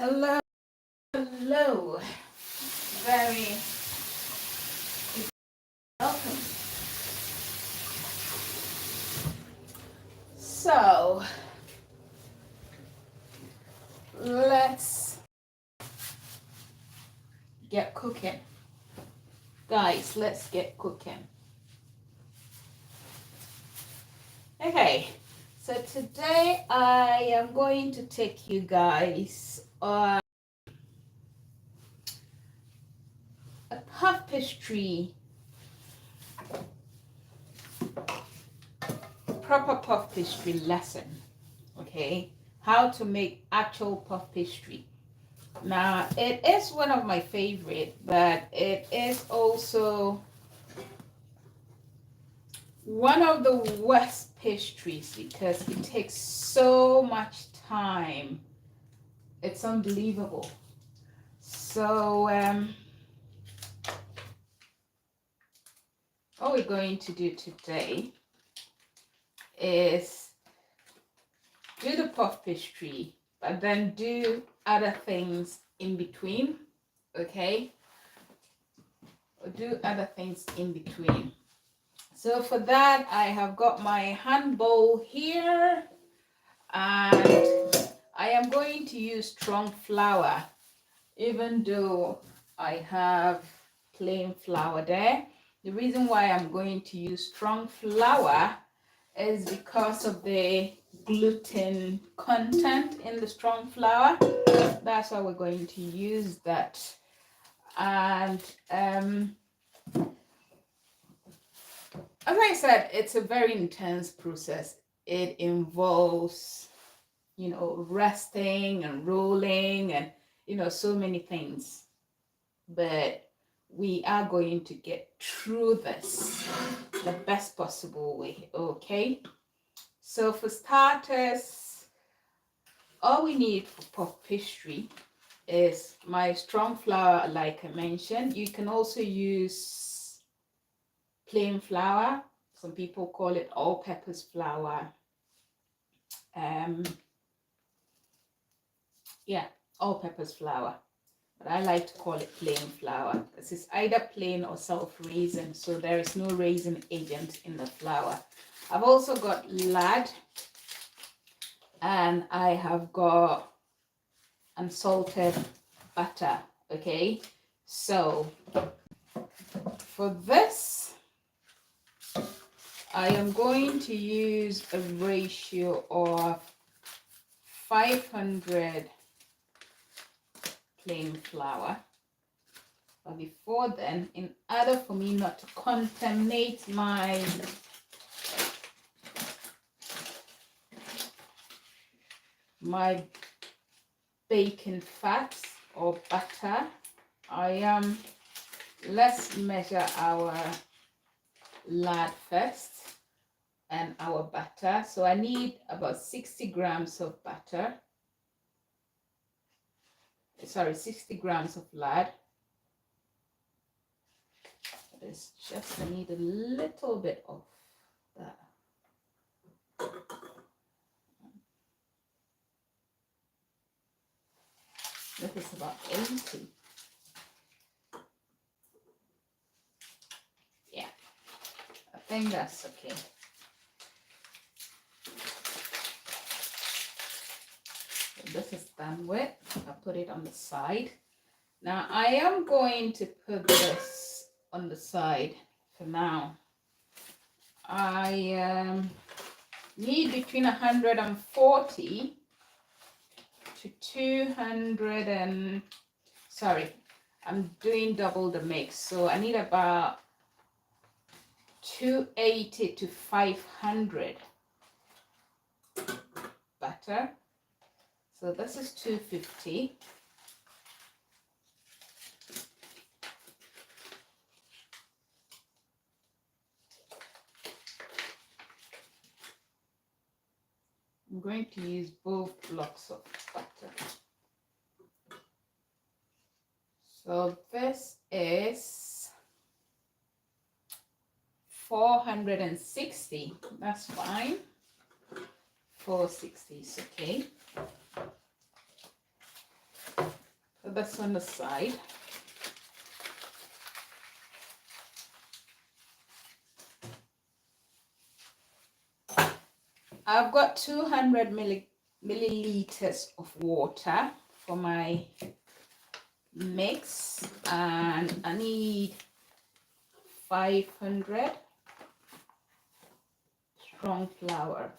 Hello, hello. Very welcome. So, let's get cooking. Guys, let's get cooking. Okay, so today I am going to take you guys on a puff pastry, proper puff pastry lesson. Okay, how to make actual puff pastry. Now, it is one of my favorite, but it is also one of the worst pastries because it takes so much time. It's unbelievable. So, what we're going to do today is do the puff pastry, but then do other things in between. Okay, we'll do other things in between. So for that, I have got my hand bowl here, and I am going to use strong flour, even though I have plain flour there. The reason why I'm going to use strong flour is because of the gluten content in the strong flour. That's why we're going to use that. And as I said, it's a very intense process. It involves, resting and rolling and, so many things. But we are going to get through this the best possible way, okay? So for starters, all we need for puff pastry is my strong flour, like I mentioned. You can also use plain flour. Some people call it all-purpose flour. All-purpose flour. But I like to call it plain flour. This is either plain or self-raising, so there is no raising agent in the flour. I've also got lard, and I have got unsalted butter. Okay, so for this, I am going to use a ratio of 500 plain flour. But before then, in order for me not to contaminate my baking fat or butter, let's measure our lard first and our butter. So I need about 60 grams of butter. Sorry, 60 grams of lard. It's just, I need a little bit of that. This is about 80. Yeah, I think that's okay. So this is done with. I'll put it on the side. Now I am going to put this on the side for now. I need between 140 to 200 and, sorry, I'm doing double the mix. So I need about 280 to 500 butter. So this is 250. I'm going to use both blocks of butter. So this is 460. That's fine. 460 is okay. put this on the side. I've got 200 milliliters of water for my mix, and I need 500 strong flour.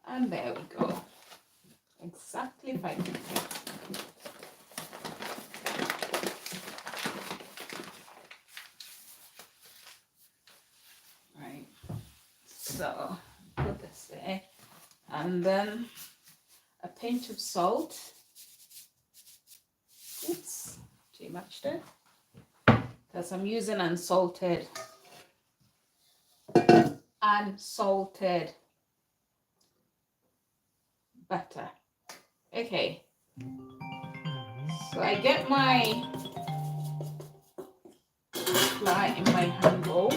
And there we go. Exactly 500. Right. So put this there. And then a pinch of salt. Oops, too much there. Because I'm using unsalted butter. Okay, so I get my flour in my hand bowl.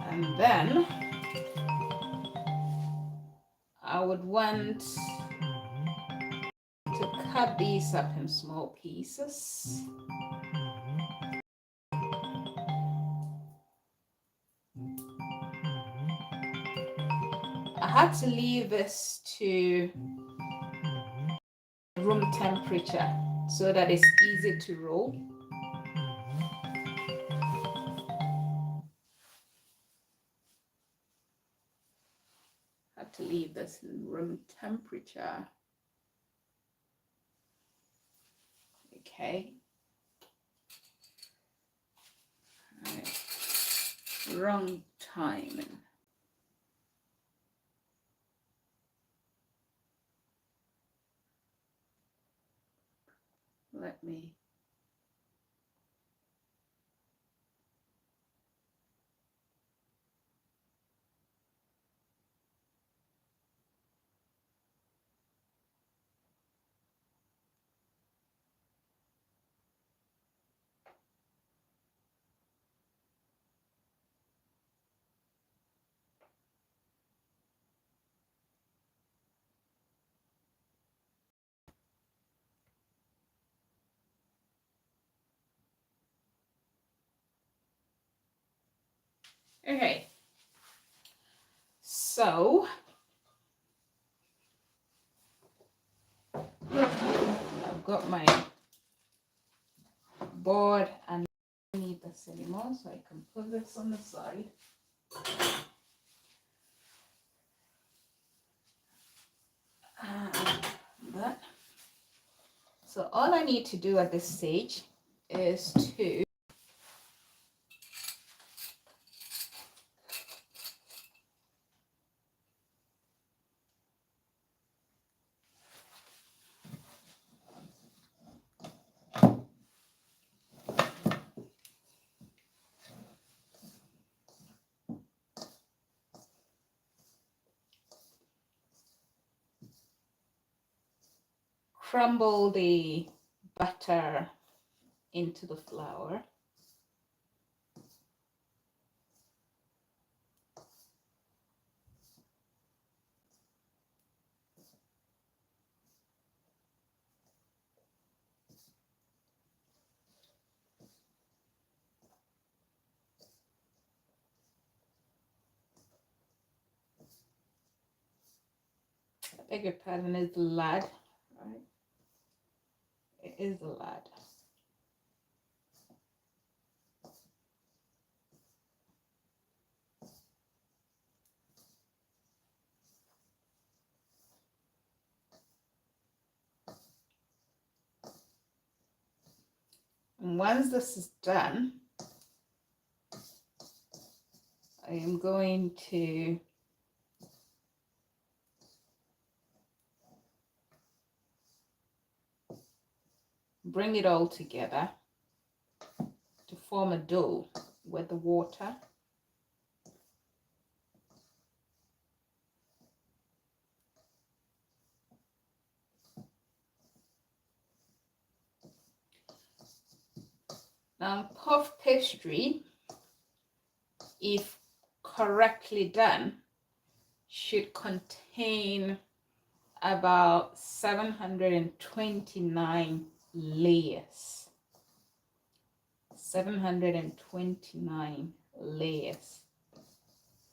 And then I would want to cut these up in small pieces. I had to leave this to room temperature so that it's easy to roll. I had to leave this in room temperature. Okay. Right. Wrong timing. Let me. Okay. So I've got my board and I don't need this anymore, so I can put this on the side. That. So all I need to do at this stage is to crumble the butter into the flour. I beg your pardon, is the lard, right? It is the lard. And once this is done, I am going to bring it all together to form a dough with the water. Puff pastry, if correctly done, should contain about 729 layers. 729 layers.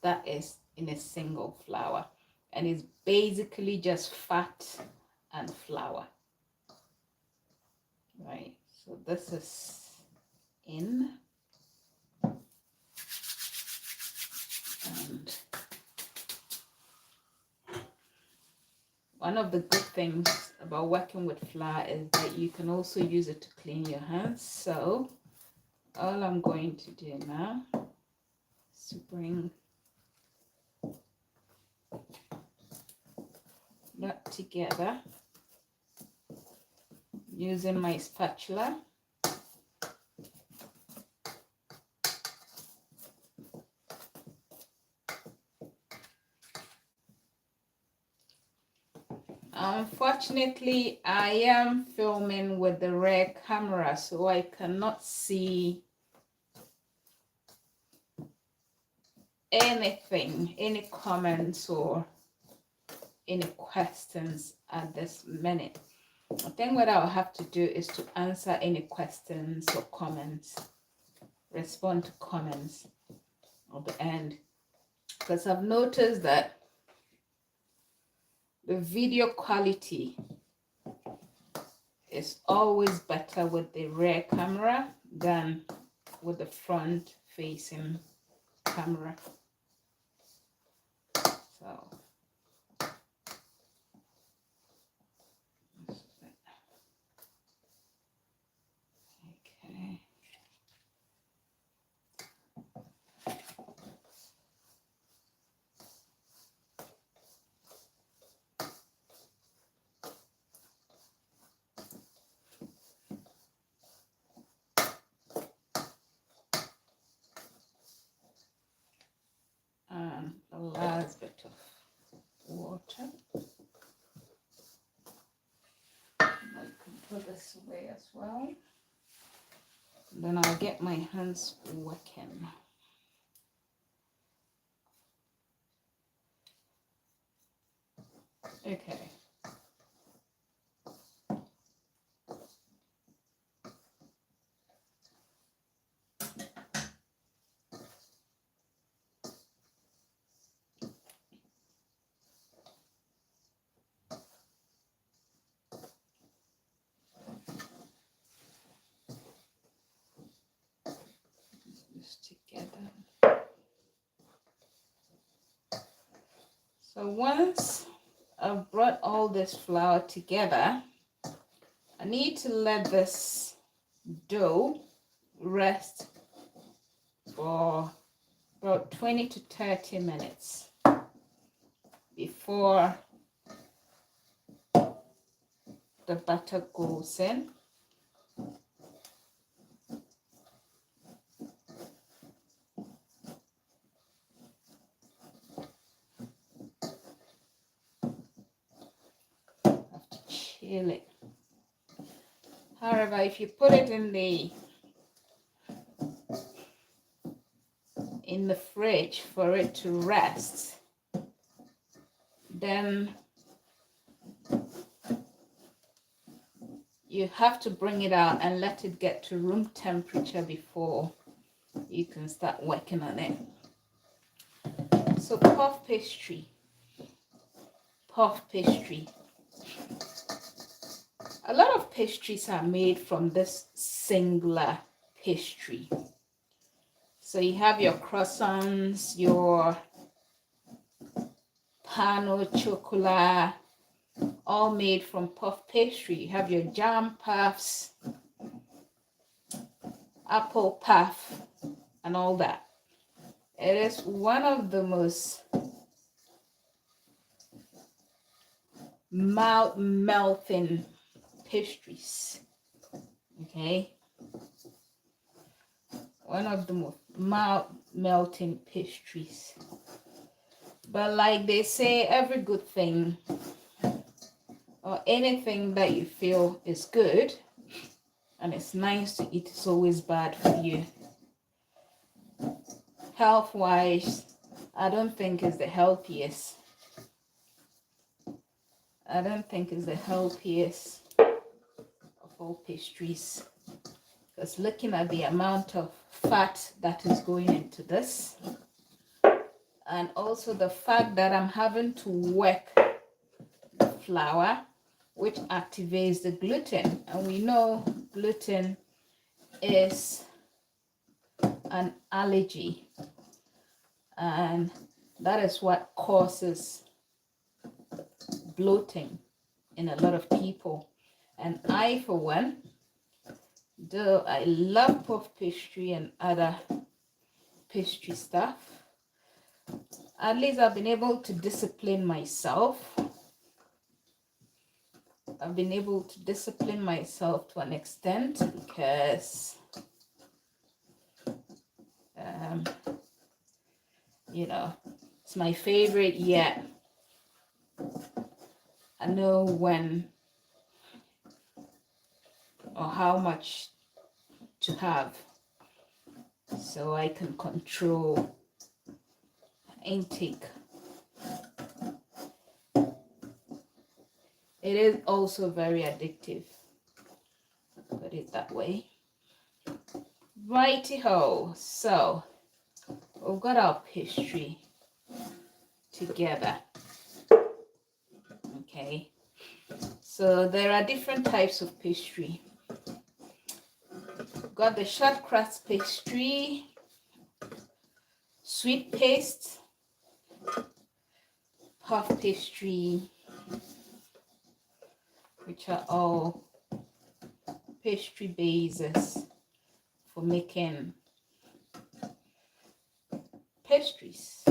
That is in a single flour, and it's basically just fat and flour. Right, so this is in, and one of the good things about working with flour is that you can also use it to clean your hands. So all I'm going to do now is to bring that together using my spatula. Unfortunately, I am filming with the rear camera, so I cannot see anything, any comments or any questions at this minute. I think what I'll have to do is to answer any questions or comments, respond to comments at the end, because I've noticed that the video quality is always better with the rear camera than with the front facing camera. So okay. And the last bit of water. I can put this away as well. Then I'll get my hands working. Okay. Together. So once I've brought all this flour together, I need to let this dough rest for about 20 to 30 minutes before the butter goes in. It. However, if you put it in the fridge for it to rest, then you have to bring it out and let it get to room temperature before you can start working on it. So puff pastry. A lot of pastries are made from this singular pastry. So you have your croissants, your pain au chocolat, all made from puff pastry. You have your jam puffs, apple puff, and all that. It is one of the most mouth-melting pastries. Okay, one of the most mouth-melting pastries. But like they say, every good thing or anything that you feel is good and it's nice to eat. It's always bad for you. Health-wise, I don't think it's the healthiest. I don't think it's the healthiest of all pastries. Because looking at the amount of fat that is going into this, and also the fact that I'm having to work the flour, which activates the gluten. And we know gluten is an allergy, and that is what causes bloating in a lot of people. And I, for one, though I love puff pastry and other pastry stuff, at least I've been able to discipline myself. I've been able to discipline myself to an extent, because you know, it's my favorite yet. I know when or how much to have, so I can control intake. It is also very addictive, put it that way. Righty-ho, so we've got our pastry together. Okay, so there are different types of pastry. We've got the short crust pastry, sweet paste, puff pastry, which are all pastry bases for making pastries.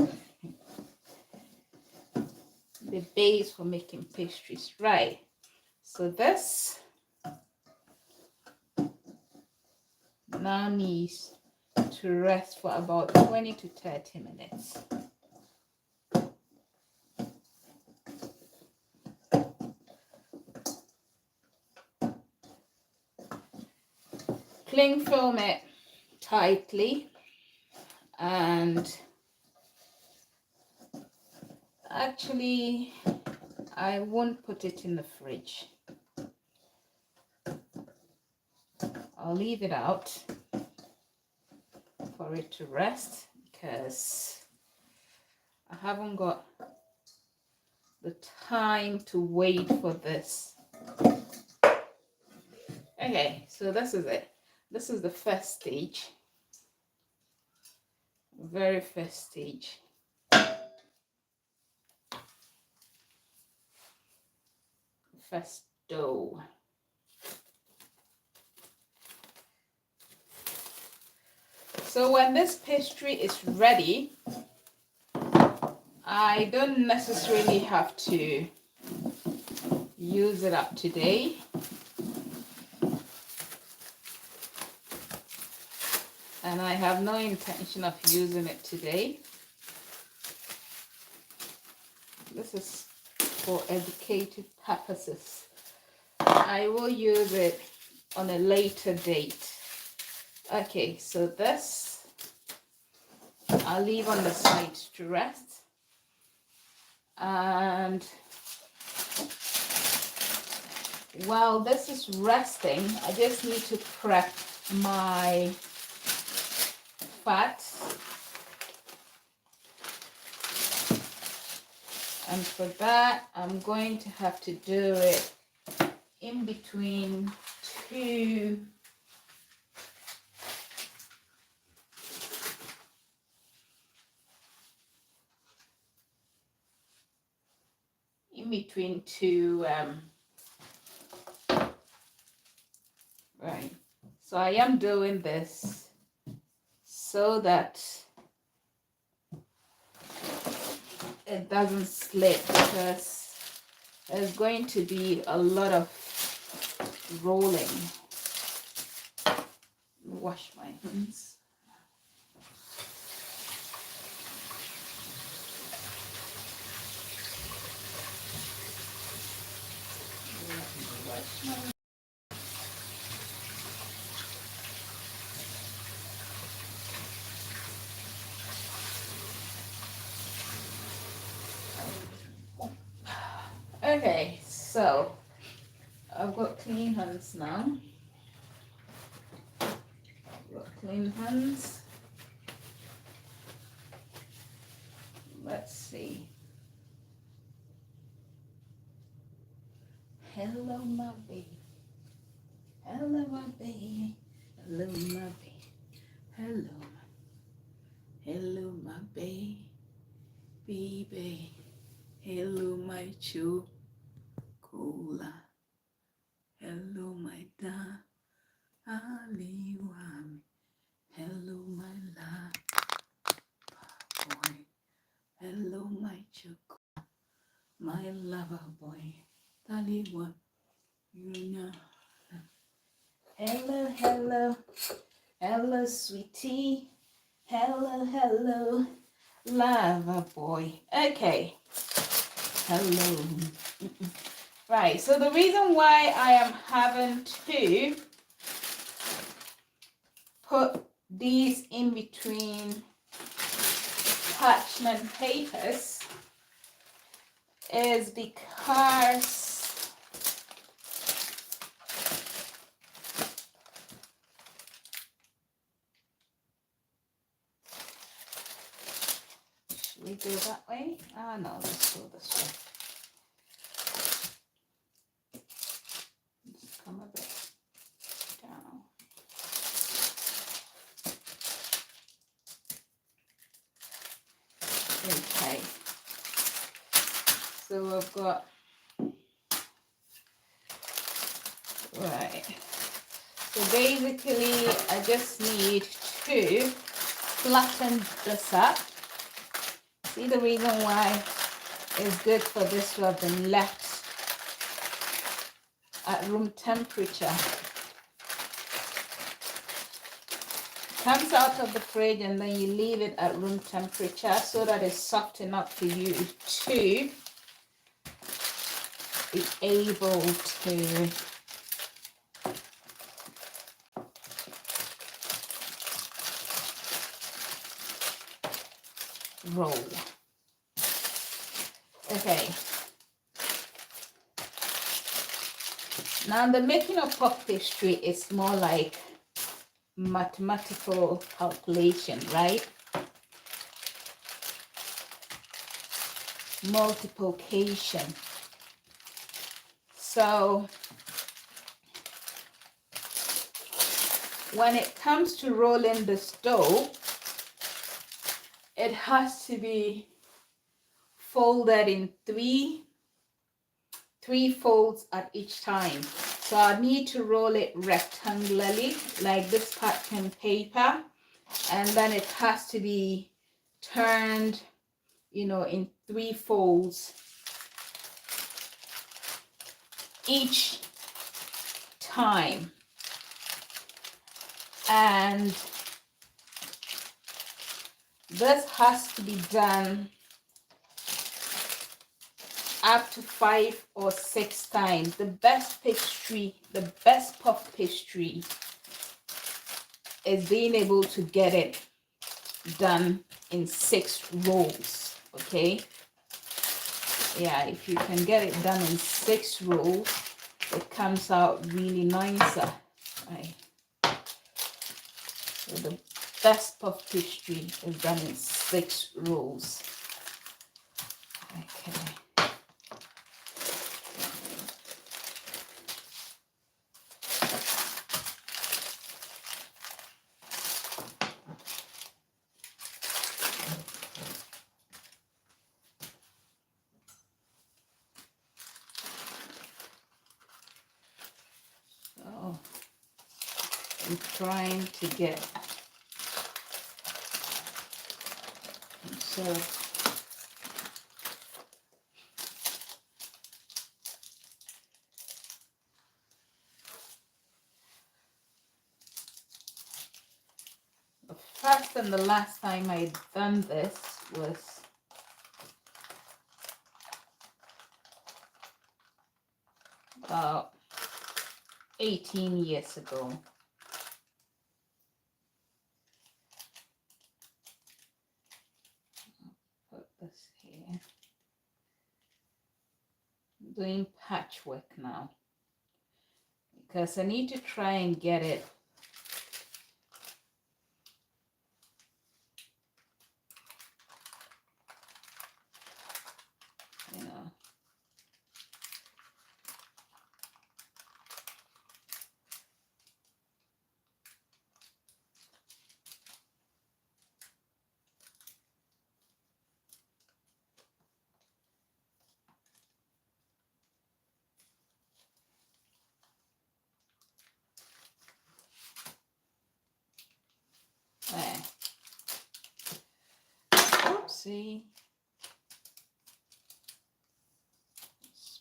The base for making pastries, right? So this now needs to rest for about 20 to 30 minutes. Cling film it tightly, and actually I won't put it in the fridge. I'll leave it out for it to rest, because I haven't got the time to wait for this. Okay, so this is it. This is the first stage, very first stage. First dough. So when this pastry is ready, I don't necessarily have to use it up today. And I have no intention of using it today. This is for educative purposes. I will use it on a later date. Okay, so this I'll leave on the side to rest. And while this is resting, I just need to prep my fat. And for that, I'm going to have to do it in between two right. So I am doing this so that it doesn't slip, because there's going to be a lot of rolling. Wash my hands. So I've got clean hands now. I've got clean hands. Let's see. Hello, my baby. Hello, my baby. Hello, my baby. Hello, hello, my baby. Baby. Hello, my chocolate. Hello, my darling. Hello, my love boy. Hello, my chocolate. My lover boy. Taliwa. You know. Hello, hello. Hello, sweetie. Hello, hello. Lover boy. Okay. Hello. Right, so the reason why I am having to put these in between parchment papers is because should we go that way? Ah, no, let's go this way. Just come a bit down. Okay, so I've got, right, so basically I just need to flatten this up. See, the reason why it's good for this to have been left at room temperature. Comes out of the fridge and then you leave it at room temperature so that it's soft enough for you to be able to roll. Okay. Now the making of puff pastry is more like mathematical calculation, right? Multiplication. So when it comes to rolling this dough, it has to be folded in three folds at each time. So I need to roll it rectangularly like this parchment paper, and then it has to be turned, you know, in 3 folds each time. And this has to be done up to 5 or 6 times. The best pastry, the best puff pastry is being able to get it done in 6 rolls, okay? Yeah, if you can get it done in 6 rolls, it comes out really nicer, right? So the best puff pastry is done in 6 rolls. Okay. So I'm trying to get so the first and the last time I'd done this was about 18 years ago. Put this here. Doing patchwork now, because I need to try and get it you know. There. Oopsie.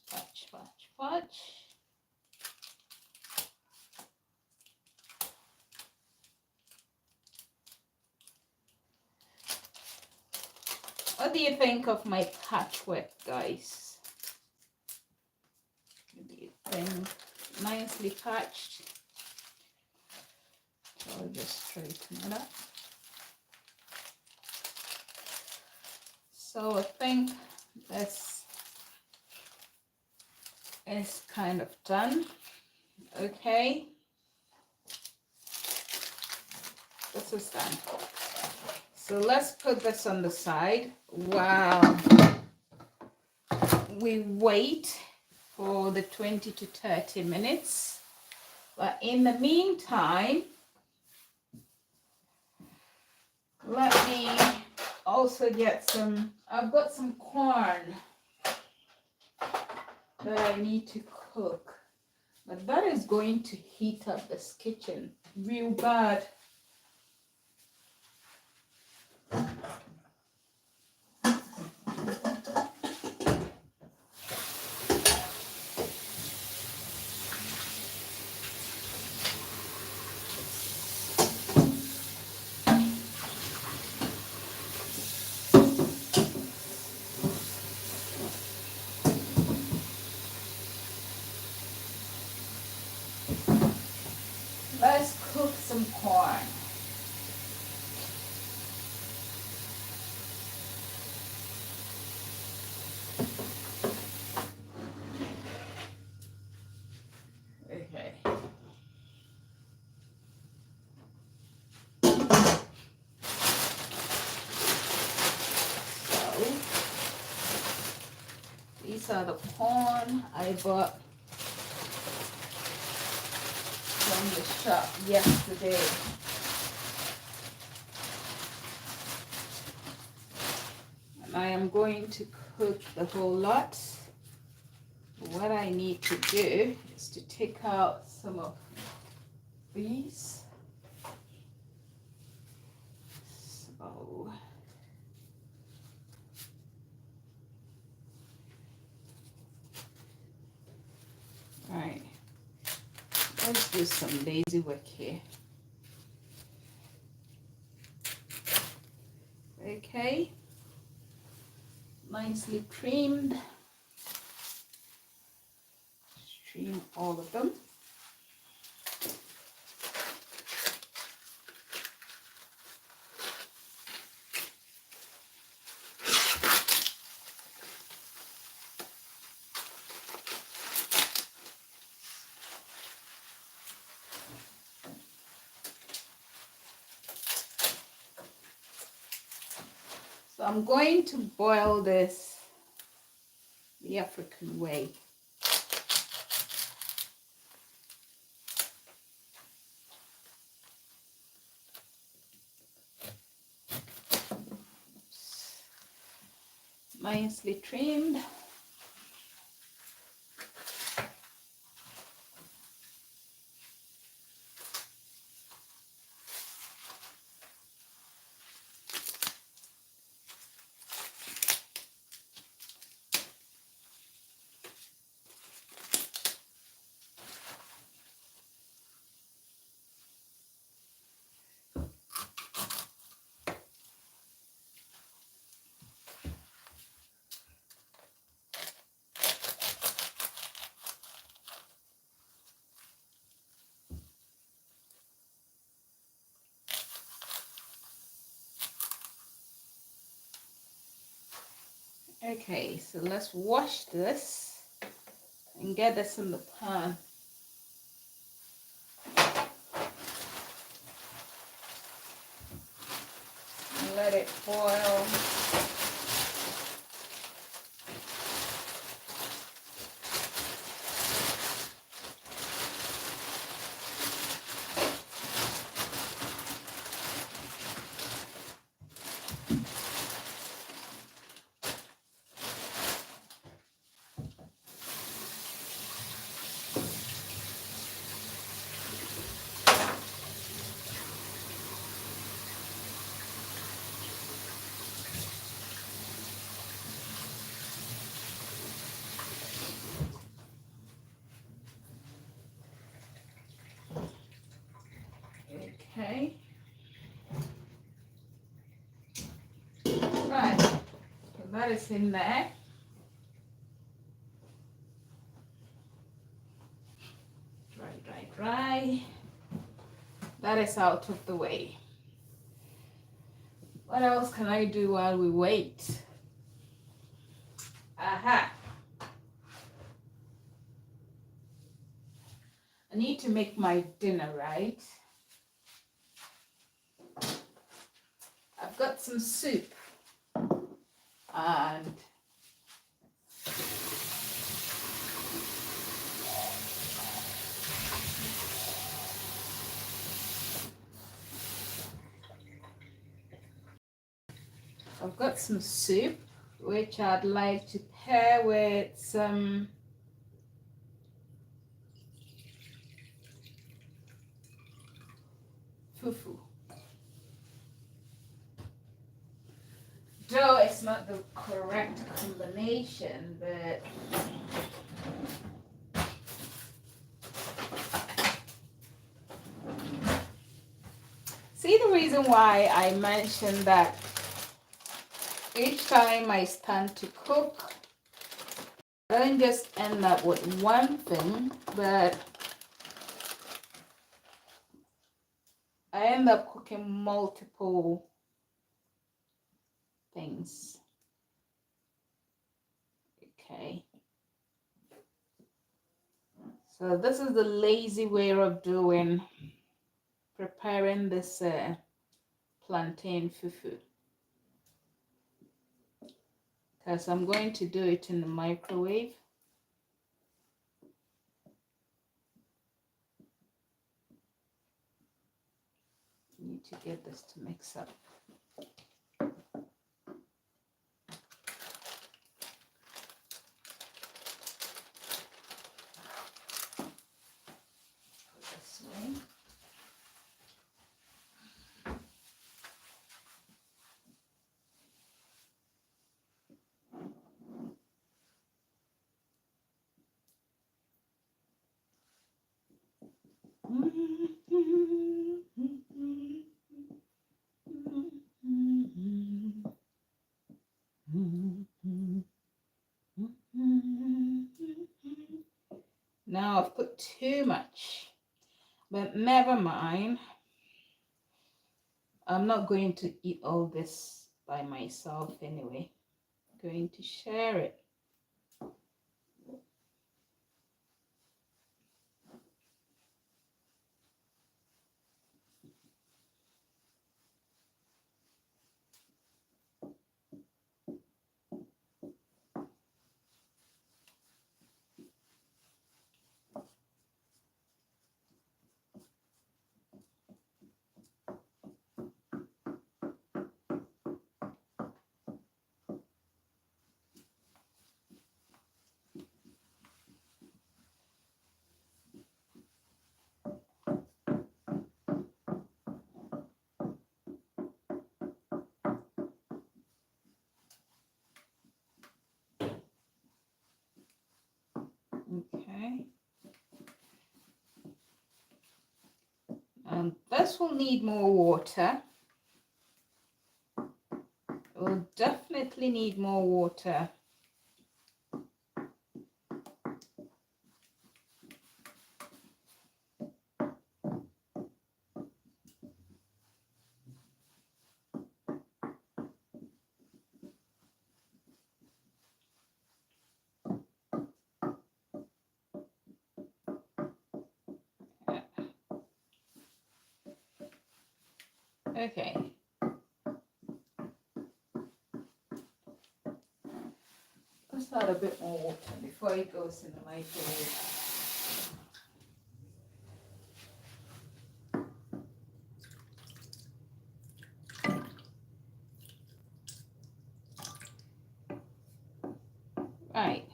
Patch, patch, patch. What do you think of my patchwork, guys? Do you think nicely patched? So I'll just straighten it up. So I think this is kind of done. Okay, this is done. So let's put this on the side while we wait for the 20 to 30 minutes. But in the meantime, let me also get some, I've got some corn that I need to cook. But that is going to heat up this kitchen real bad. Let's cook some corn. Okay. So, these are the corn I bought from the shop yesterday. And I am going to cook the whole lot. What I need to do is to take out some of these. So, right, let's do some lazy work here. Okay, nicely trimmed. Trim all of them. So I'm going to boil this the African way. Nicely trimmed. Okay, so let's wash this and get this in the pan. And let it boil. Okay. Right. So that is in there. Dry. That is out of the way. What else can I do while we wait? Aha. I need to make my dinner, right? I've got some soup and I've got some soup which I'd like to pair with some fufu. Though it's not the correct combination, but see, the reason why I mentioned that each time I stand to cook, I don't just end up with one thing, but I end up cooking multiple things. Okay. So this is the lazy way of preparing this plantain fufu. Because I'm going to do it in the microwave. Need to get this to mix up. This way. Now I've put too much, but never mind. I'm not going to eat all this by myself anyway. I'm going to share it. Okay. And this will need more water. It will definitely need more water. Okay. Let's add a bit more water before it goes in the microwave. Right.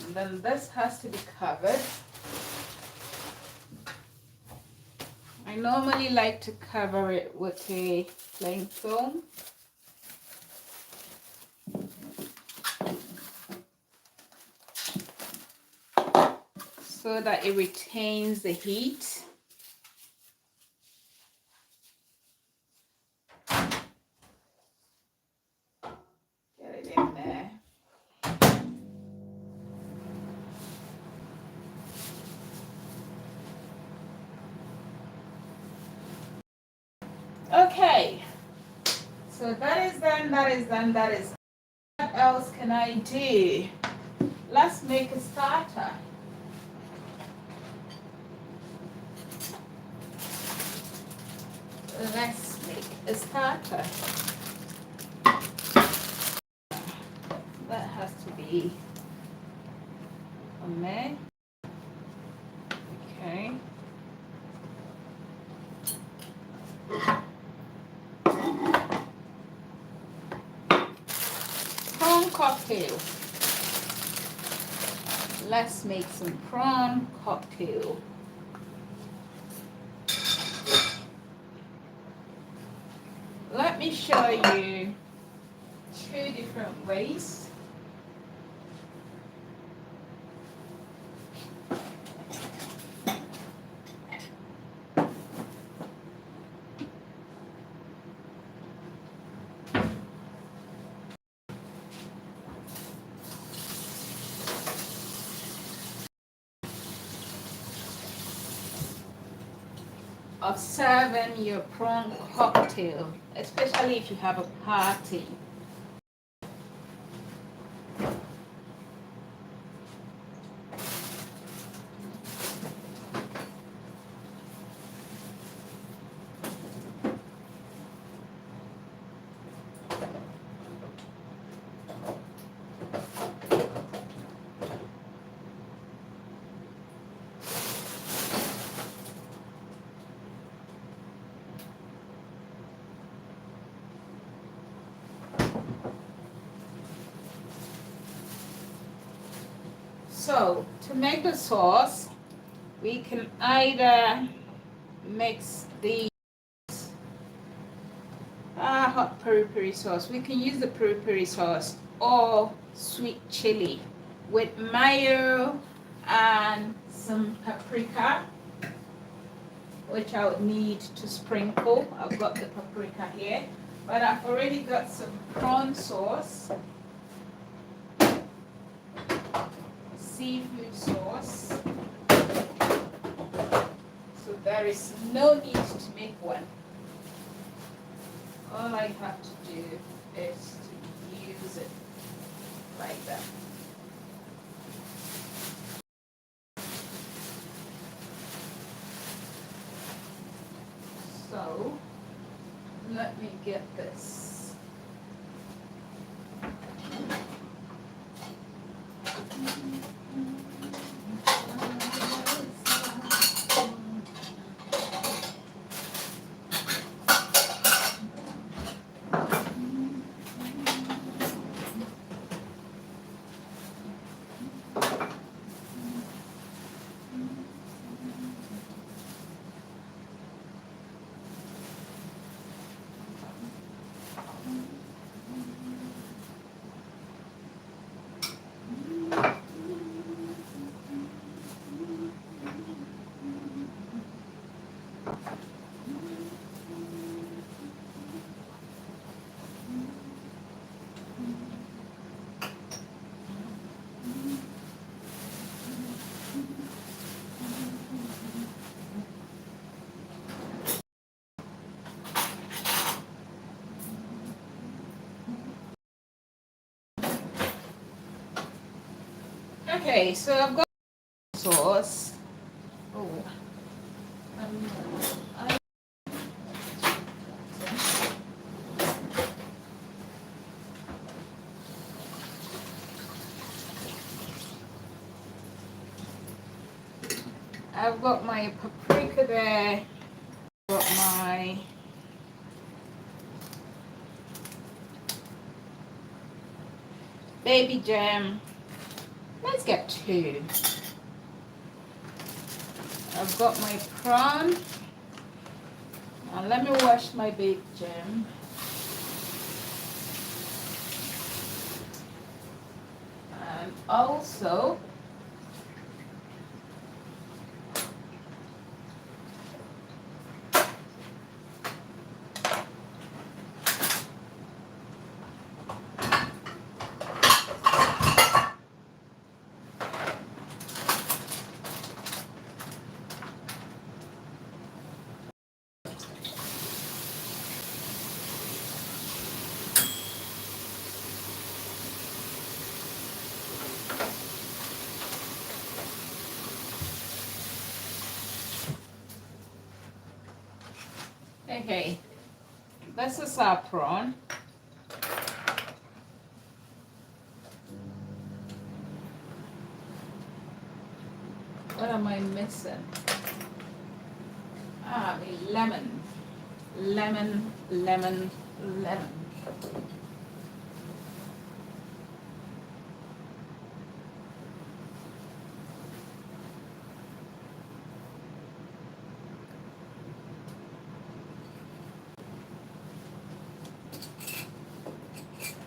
And then this has to be covered. I normally like to cover it with a cling film. So that it retains the heat. Get it in there. Okay. So that is done, that is done, that is done. What else can I do? Let's make a starter. Let's make a starter. That has to be on there. Okay. Prawn cocktail. Let's make some prawn cocktail. Let me show you 2 different ways. Of serving your prawn cocktail, especially if you have a party. So, to make the sauce, we can either mix the hot peri-peri sauce. We can use the peri-peri sauce or sweet chili with mayo and some paprika, which I would need to sprinkle. I've got the paprika here, but I've already got some prawn sauce, seafood sauce, so there is no need to make one. All I have to do is to use it like that. So let me get this. Okay, so I've got sauce. Oh, I I've got my paprika there. I've got my baby jam. Let's get two. I've got my prawn. Now let me wash my baby jam. And also okay, this is our prawn. What am I missing? Ah, the lemon. Lemon, lemon, lemon.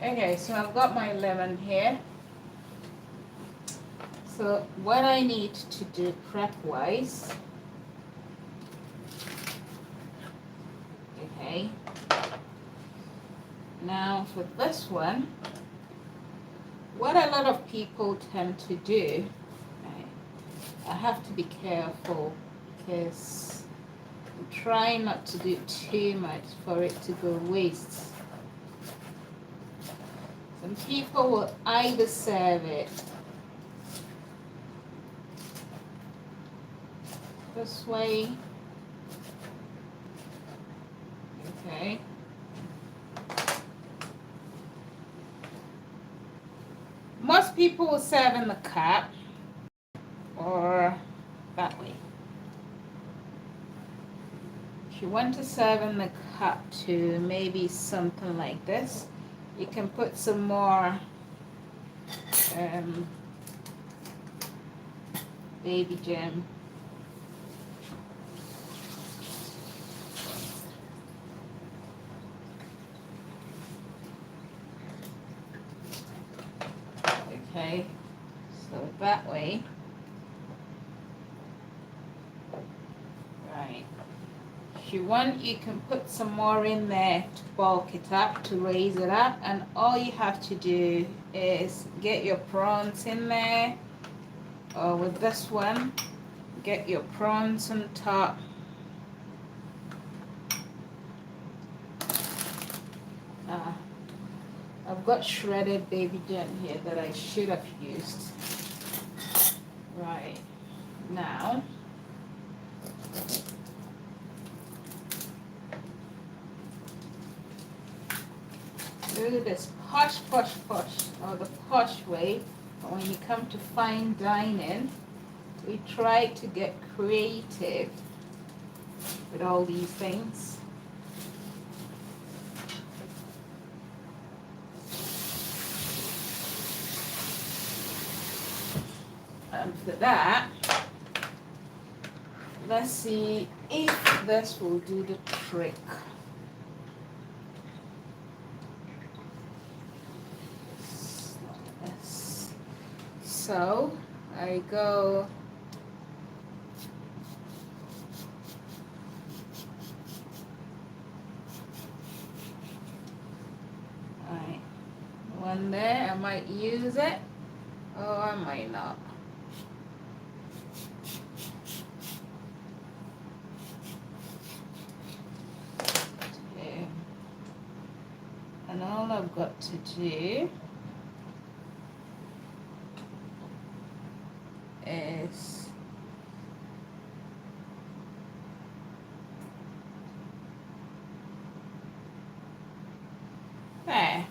Okay, so I've got my lemon here. So what I need to do prep-wise, okay, now for this one, what a lot of people tend to do, I have to be careful because I'm trying not to do too much for it to go waste. Some people will either serve it this way, okay, most people will serve in the cup or that way. If you want to serve in the cup to maybe something like this, you can put some more baby jam. Okay, so that way. Right. If you want, you can put some more in there to bulk it up, to raise it up, and all you have to do is get your prawns in there, or with this one, get your prawns on top. I've got shredded baby jam here that I should have used. Right, now do this posh, posh, posh, or the posh way. But when you come to fine dining, we try to get creative with all these things. And for that, let's see if this will do the trick. So I go one there, I might use it, or I might not. Okay. And all I've got to do There.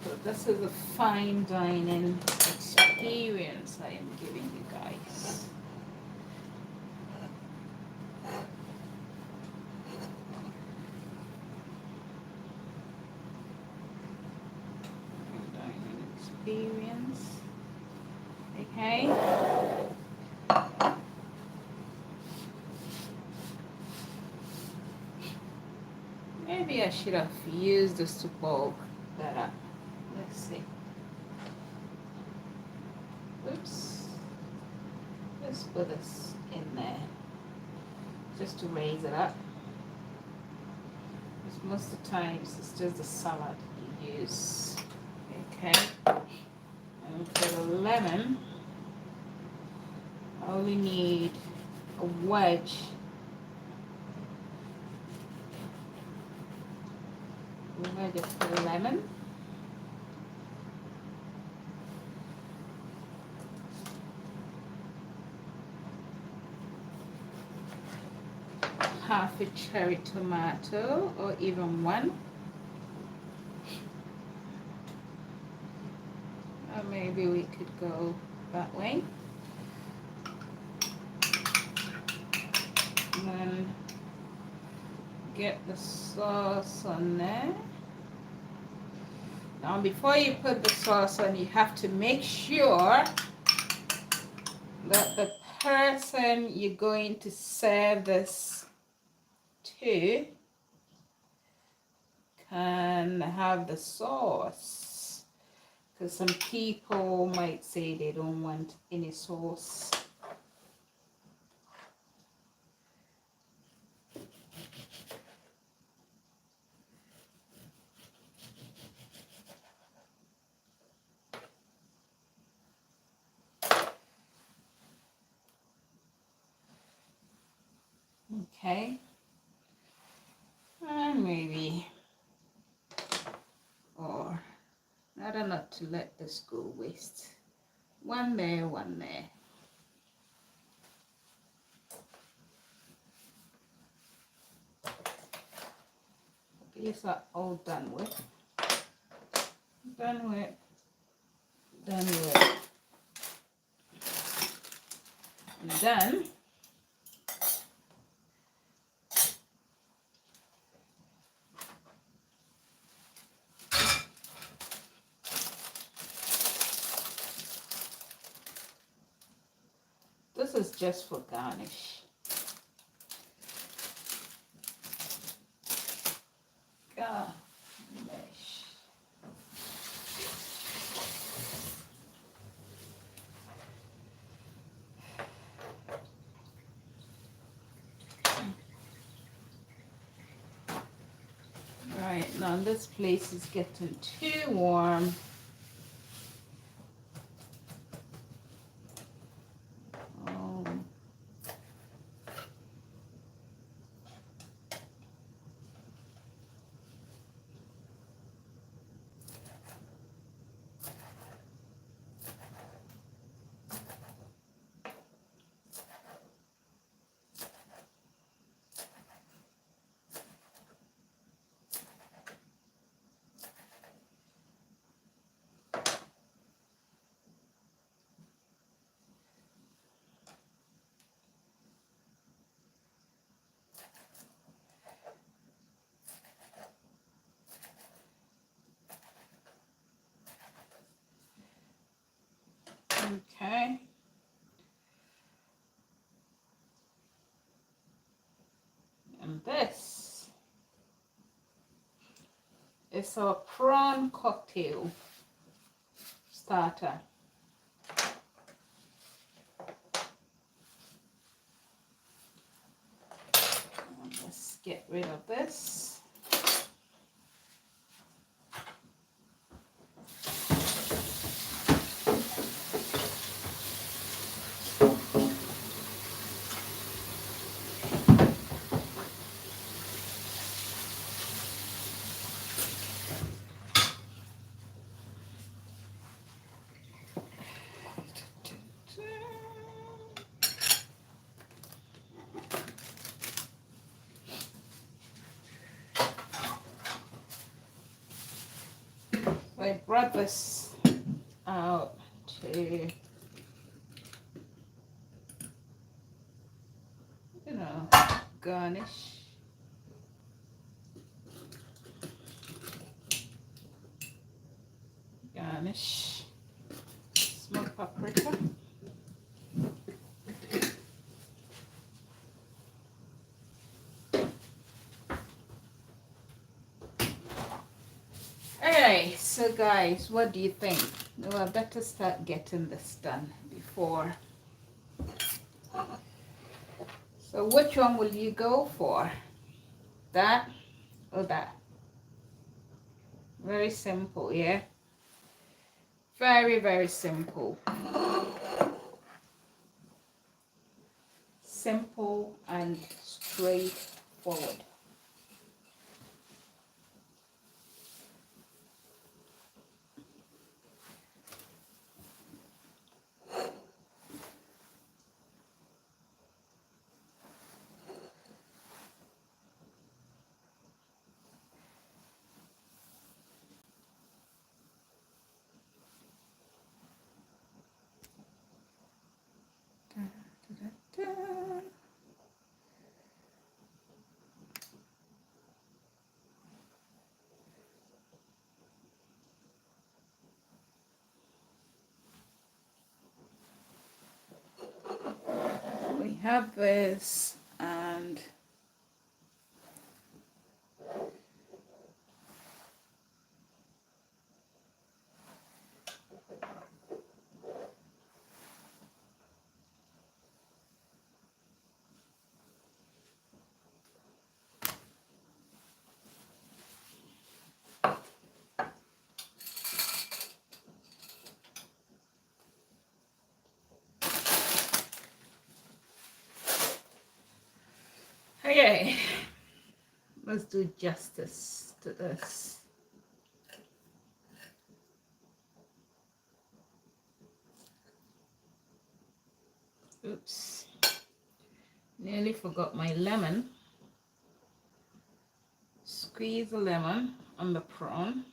So this is a fine dining experience I am giving you guys. Fine dining experience. Okay. Maybe I should have used this to bulk that up. Let's see. Oops. Let's put this in there just to raise it up. Because most of the times it's just the salad you use. Okay. And for the lemon, I only need a wedge. A wedge of the lemon. Half a cherry tomato, or even one. Or maybe we could go that way. And then get the sauce on there. Now before you put the sauce on, you have to make sure that the person you're going to serve this to can have the sauce, because some people might say they don't want any sauce. Okay, and maybe, or rather not to let this go waste. One there, one there. These are all done with. Done with. Done with. And then this is just for garnish. Garnish. Right, now this place is getting too warm. Okay. And this is our prawn cocktail starter. Let's get rid of this. I brought this out to, garnish. Garnish. Smoked paprika. Alright, so guys, what do you think? No, I better start getting this done before. So which one will you go for? That or that? Very simple, yeah? Very, very simple. Simple and straightforward. We have this, and okay, let's do justice to this. Oops, nearly forgot my lemon. Squeeze the lemon on the prawn.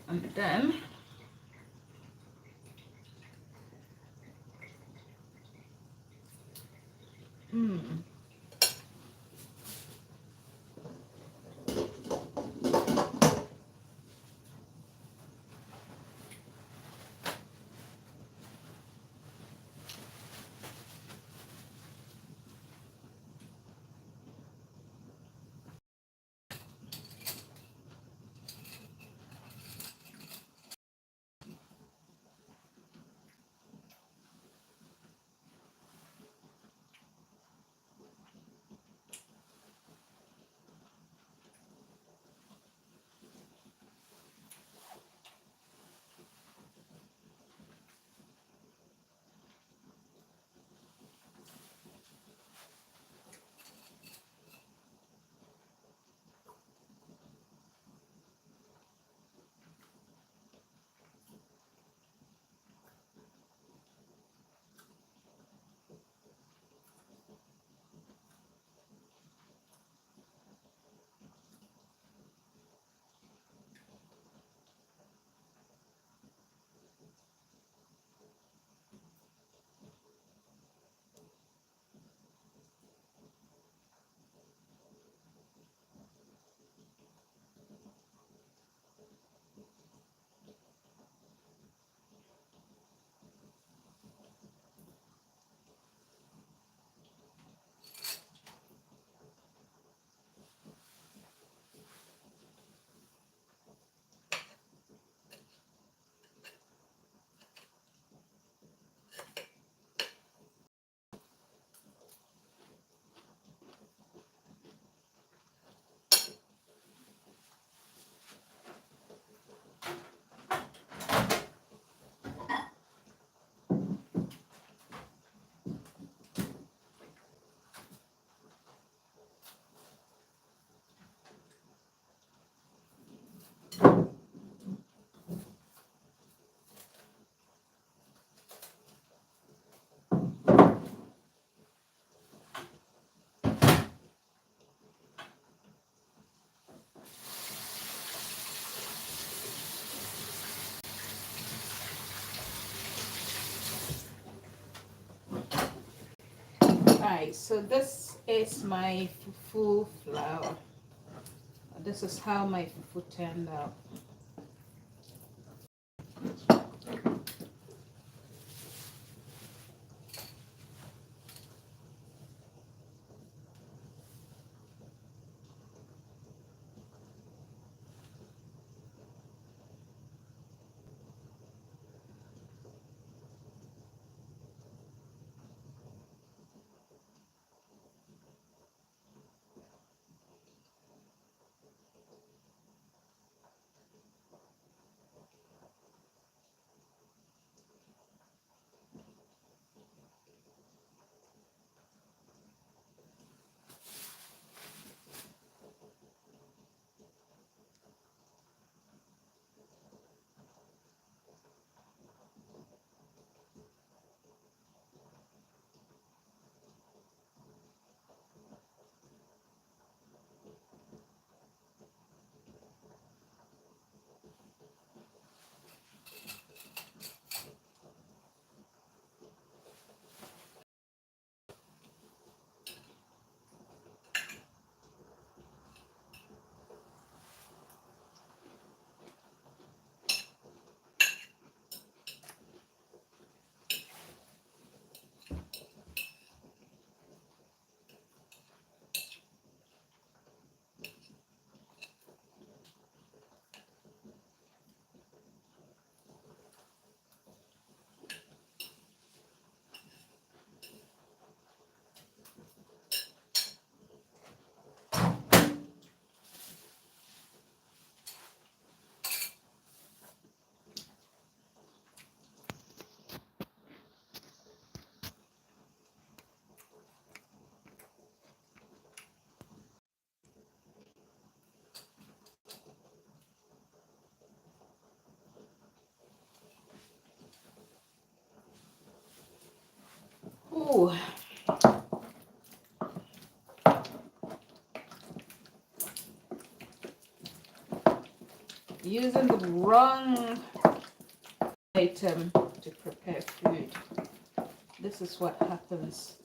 And then guys, so this is my fufu flour. This is how my fufu turned out. Ooh. Using the wrong item to prepare food. This is what happens.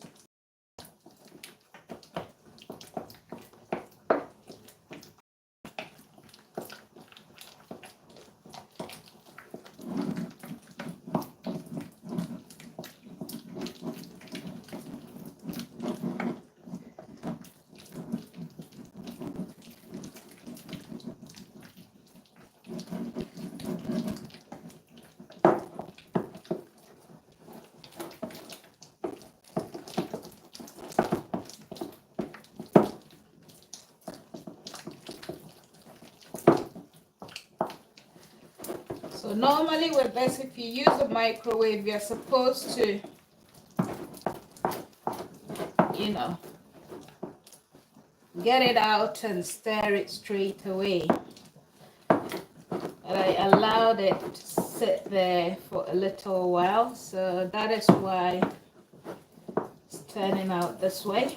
So normally with this, if you use a microwave, you're supposed to, you know, get it out and stir it straight away. But I allowed it to sit there for a little while, so that is why it's turning out this way.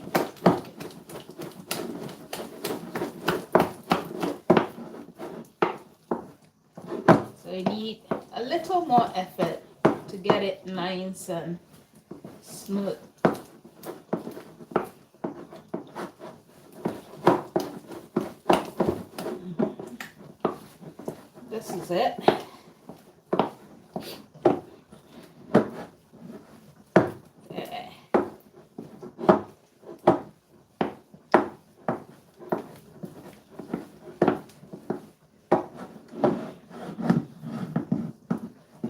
So you need a little more effort to get it nice and smooth. This is it. Yeah.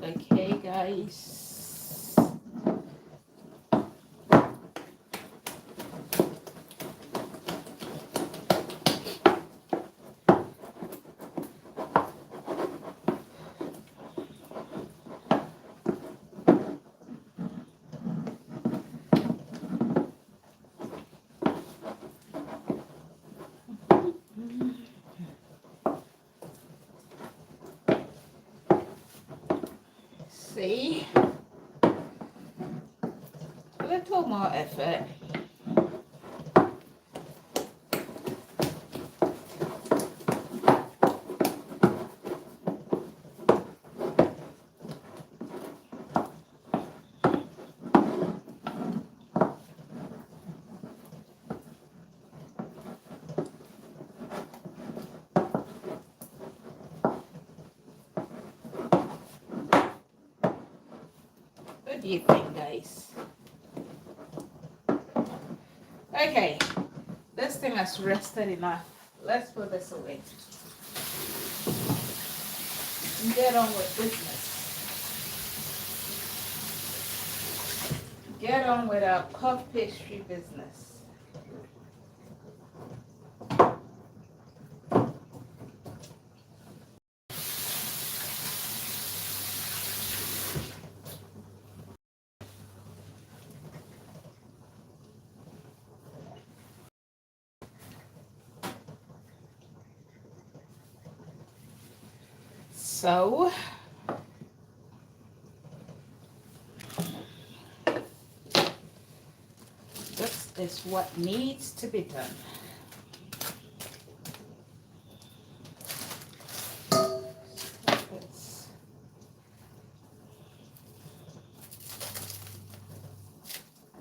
Okay, guys. See, a little more effort. do you think, guys? Okay, this thing has rested enough. Let's put this away and get on with business. Get on with our puff pastry business. So, this is what needs to be done.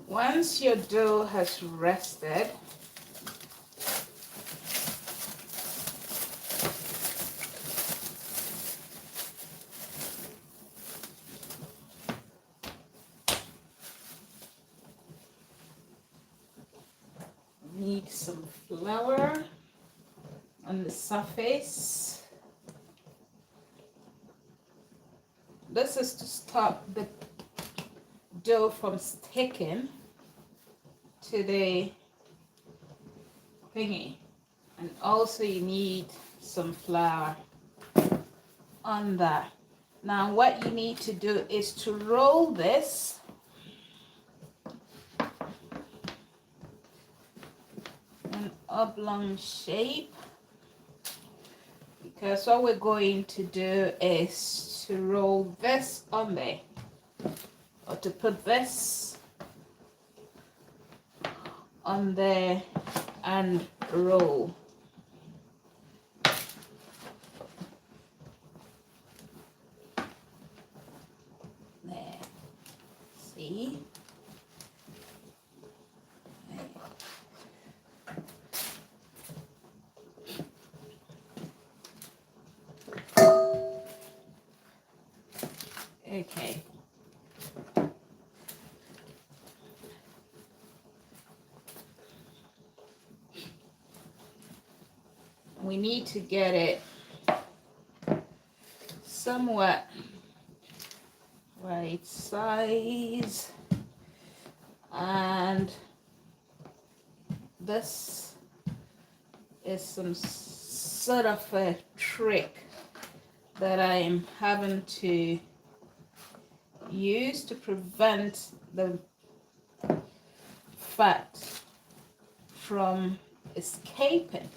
Once your dough has rested, need some flour on the surface. This is to stop the dough from sticking to the thingy. And also you need some flour on that. Now what you need to do is to roll this in oblong shape, because what we're going to do is to roll this on there, or to put this on there and roll. There. See? Okay. We need to get it somewhat right size, and this is some sort of a trick that I'm having to use to prevent the fat from escaping,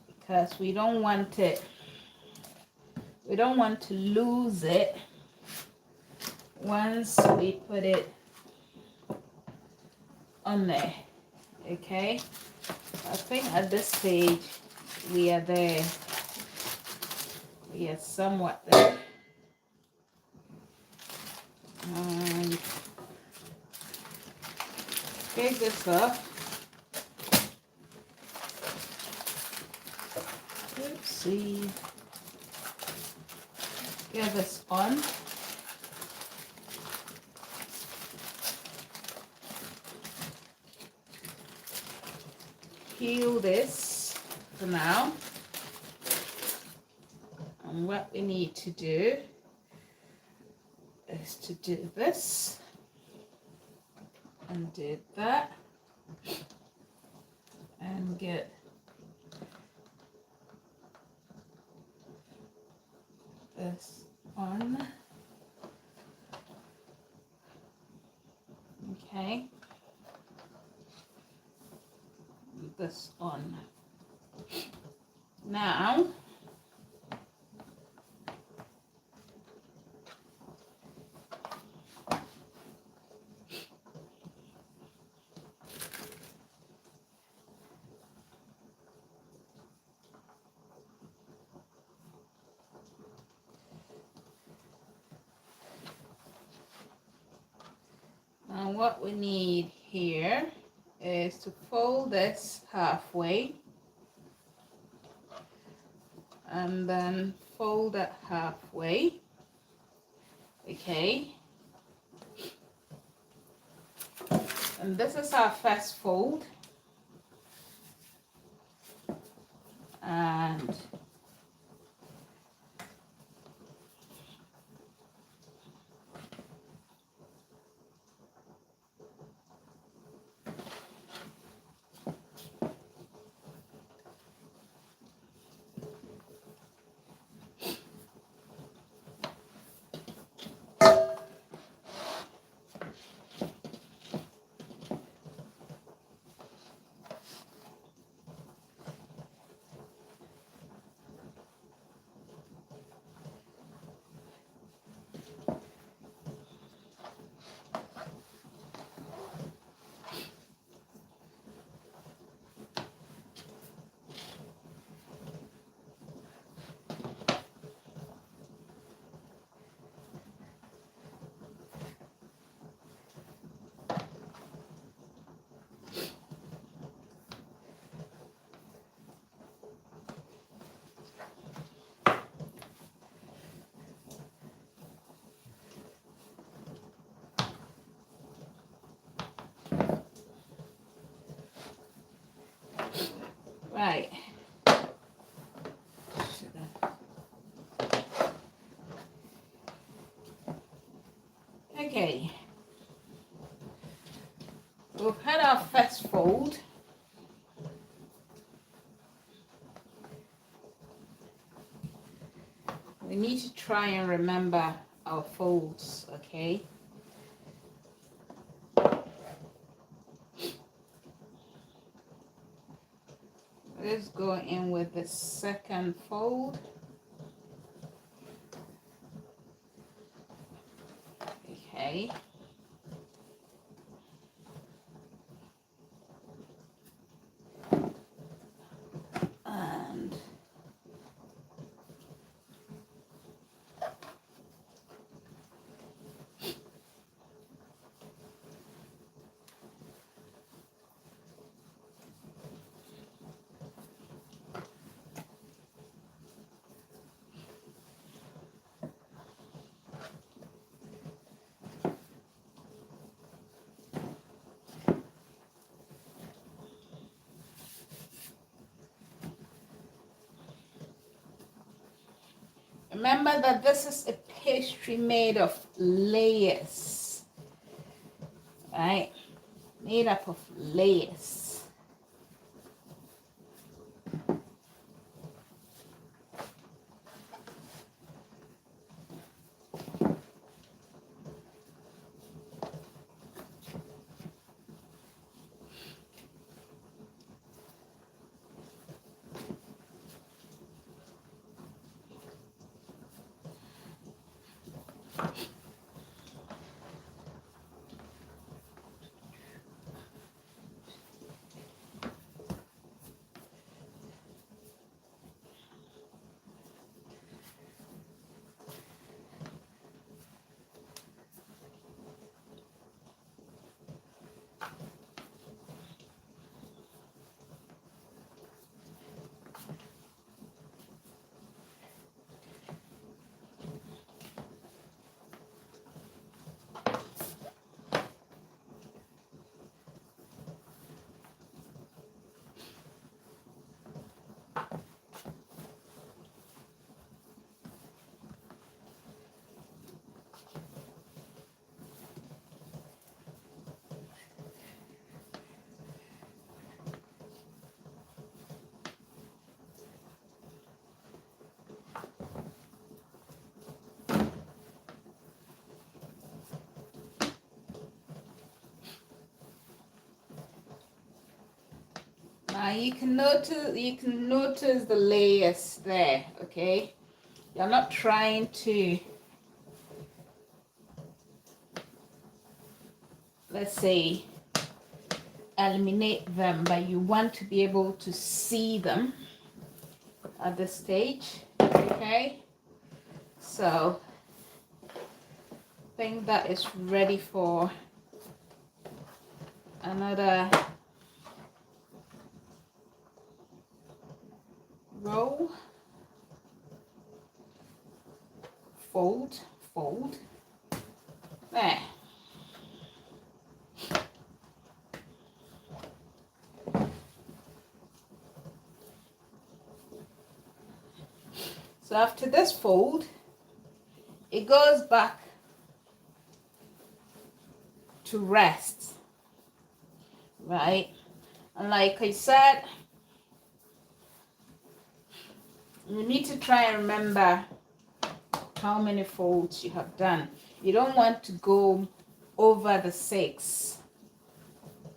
because we don't want to lose it once we put it on there. Okay, I think at this stage we are there. We are somewhat there. And take this off. Oopsie. Get this on. Peel this for now. And what we need to do is to do this and do that and get this on. Okay, this on. Now what we need here is to fold this halfway and then fold it halfway. Okay, And this is our first fold. And right. Okay. We've had our first fold. We need to try and remember our folds, okay? Let's go in with the second fold. Okay. And remember that this is a pastry made of layers, right? Made up of layers. Now you can notice the layers there, okay? You're not trying to, let's say, eliminate them, but you want to be able to see them at this stage, okay? So I think that is ready for another roll. Fold, fold. There. So after this fold, it goes back to rest, right? And like I said, you need to try and remember how many folds you have done. You don't want to go over the 6,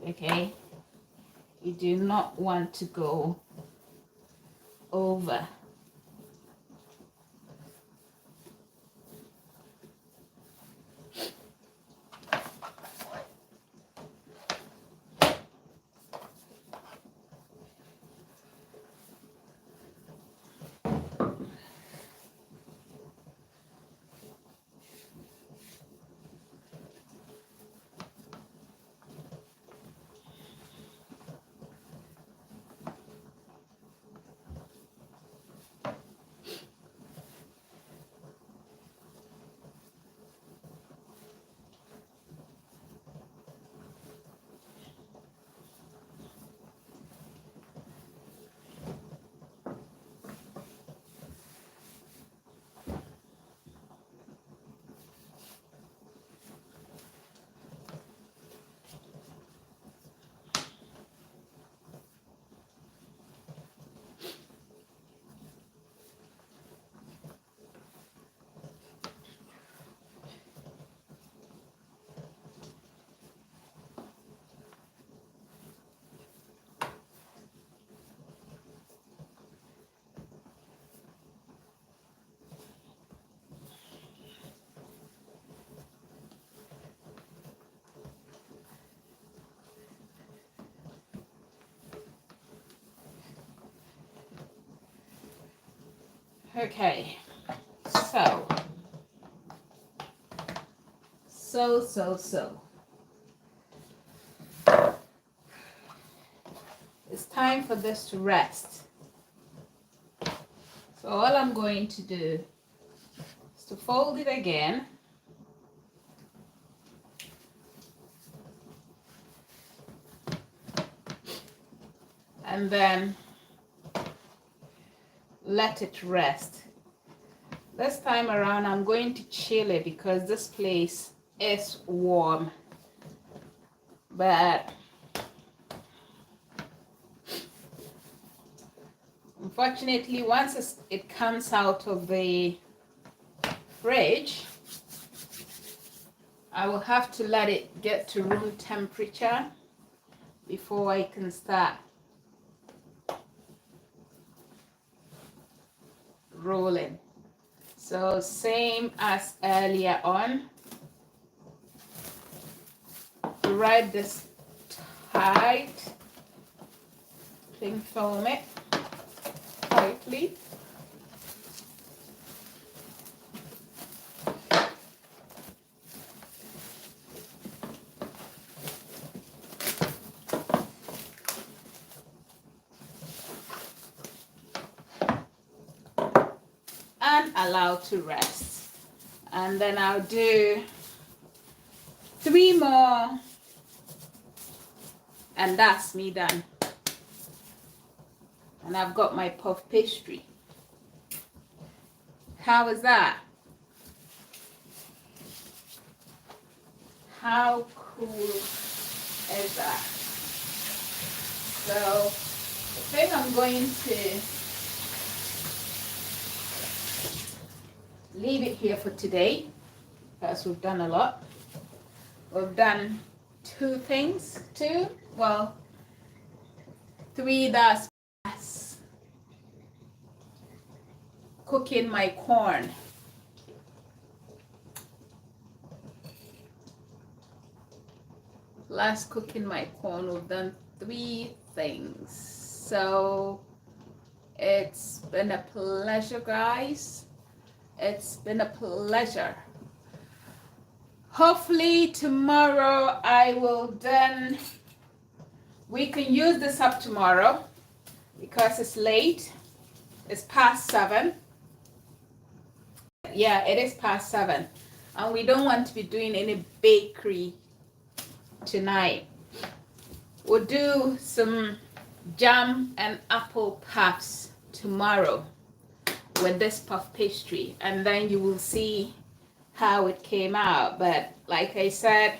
okay? You do not want to go over. Okay, so it's time for this to rest. So all I'm going to do is to fold it again, and then let it rest. This time around I'm going to chill it because this place is warm, but unfortunately once it comes out of the fridge, I will have to let it get to room temperature before I can start rolling. So same as earlier on, write this tight, cling film it tightly. And allow to rest. And then I'll do 3 more and that's me done. And I've got my puff pastry. How is that? How cool is that? So I think I'm going to leave it here for today because we've done a lot. We've done 2 things, 2, well, 3. That's cooking my corn. Last cooking my corn, we've done 3 things. So it's been a pleasure, guys. It's been a pleasure. Hopefully tomorrow I will then, we can use this up tomorrow because it's late. It's past 7. Yeah, it is past 7. And we don't want to be doing any bakery tonight. We'll do some jam and apple puffs tomorrow. with this puff pastry, and then you will see how it came out. But like I said,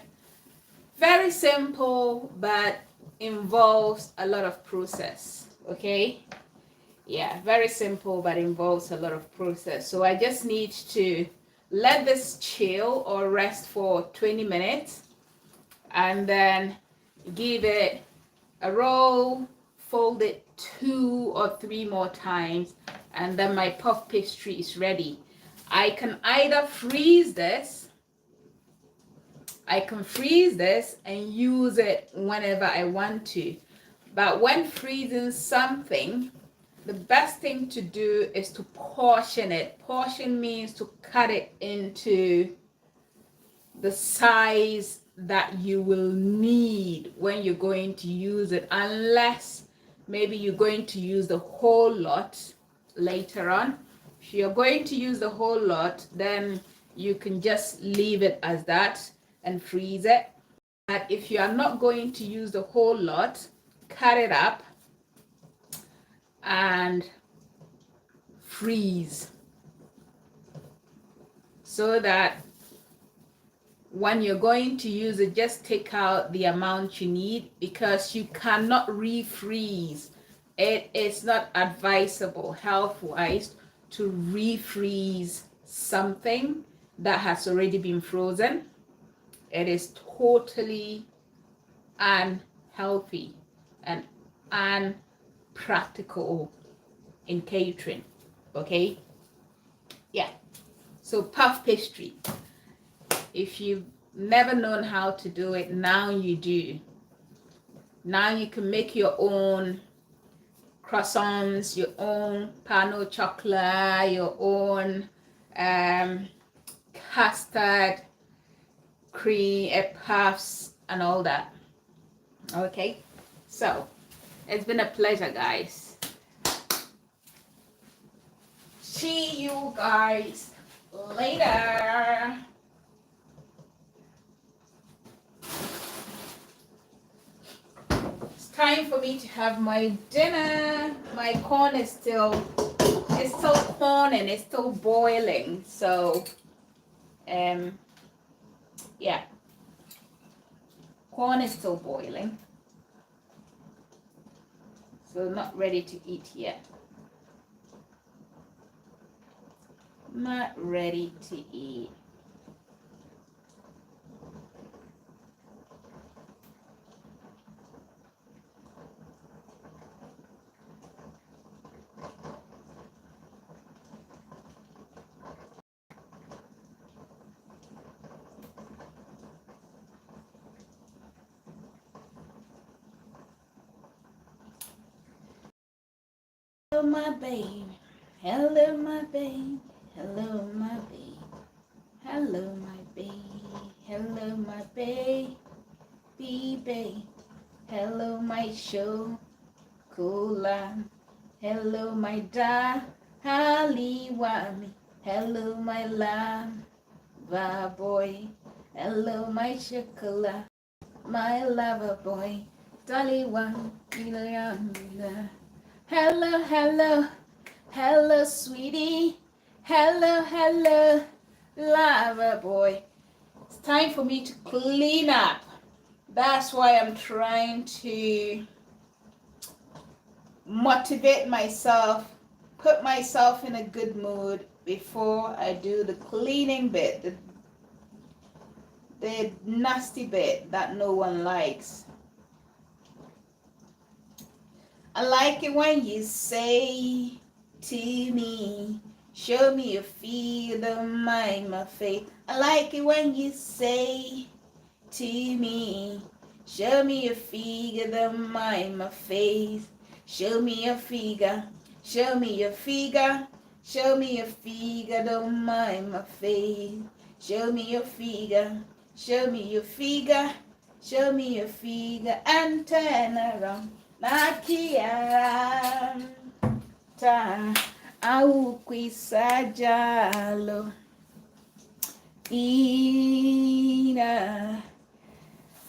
very simple, but involves a lot of process. Okay, yeah, very simple, but involves a lot of process. So I just need to let this chill or rest for 20 minutes, and then give it a roll, fold it 2 or 3 more times, and then my puff pastry is ready. I can either freeze this, and use it whenever I want to. But when freezing something, the best thing to do is to portion it. Portion means to cut it into the size that you will need when you're going to use it, unless maybe you're going to use the whole lot later on. If you're going to use the whole lot, then you can just leave it as that and freeze it. But if you are not going to use the whole lot, cut it up and freeze, so that when you're going to use it, just take out the amount you need, because you cannot refreeze. It is not advisable health-wise to refreeze something that has already been frozen. It is totally unhealthy and unpractical in catering. Okay, yeah. So puff pastry, if you've never known how to do it, now you do. Now you can make your own croissants, your own pain au chocolat, your own custard cream, puffs, and all that. Okay, so it's been a pleasure, guys. See you guys later. It's time for me to have my dinner. My corn is still corn and it's still boiling. So yeah, corn is still boiling, so not ready to eat yet. Not ready to eat. Hello, my baby. Hello, my baby. Hello, my baby. Hello, my baby. Hello, my baby. Baby. Hello, my show. Cola. Hello, my da. Haliwami. Hello, my lava boy. Hello, my chocolate. My lover boy. Dolly one. Hello, hello, hello, sweetie. Hello, hello, lover boy. It's time for me to clean up. That's why I'm trying to motivate myself, put myself in a good mood before I do the cleaning bit, the nasty bit that no one likes. I like it when you say to me, show me your feet, don't mind my faith. I like it when you say to me, show me your figure, don't mind my face. Show me your figure, show me your figure, show me your figure, don't mind my face. Show me your figure, show me your figure, show me your figure, and turn around. Nakiata au kwisajalo ina.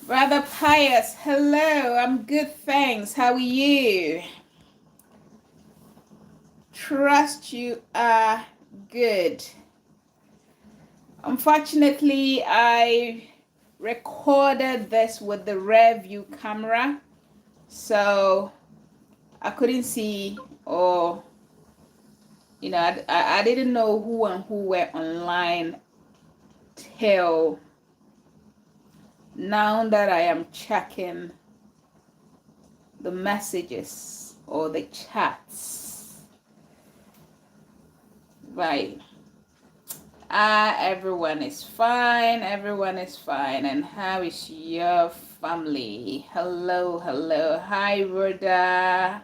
Brother Pius, hello, I'm good, thanks. How are you? Trust you are good. Unfortunately, I recorded this with the rear view camera, so I couldn't see, or I didn't know who and who were online till now that I am checking the messages or the chats. Right. Everyone is fine. Everyone is fine. And how is your family? Hello, hello. Hi, Rhoda.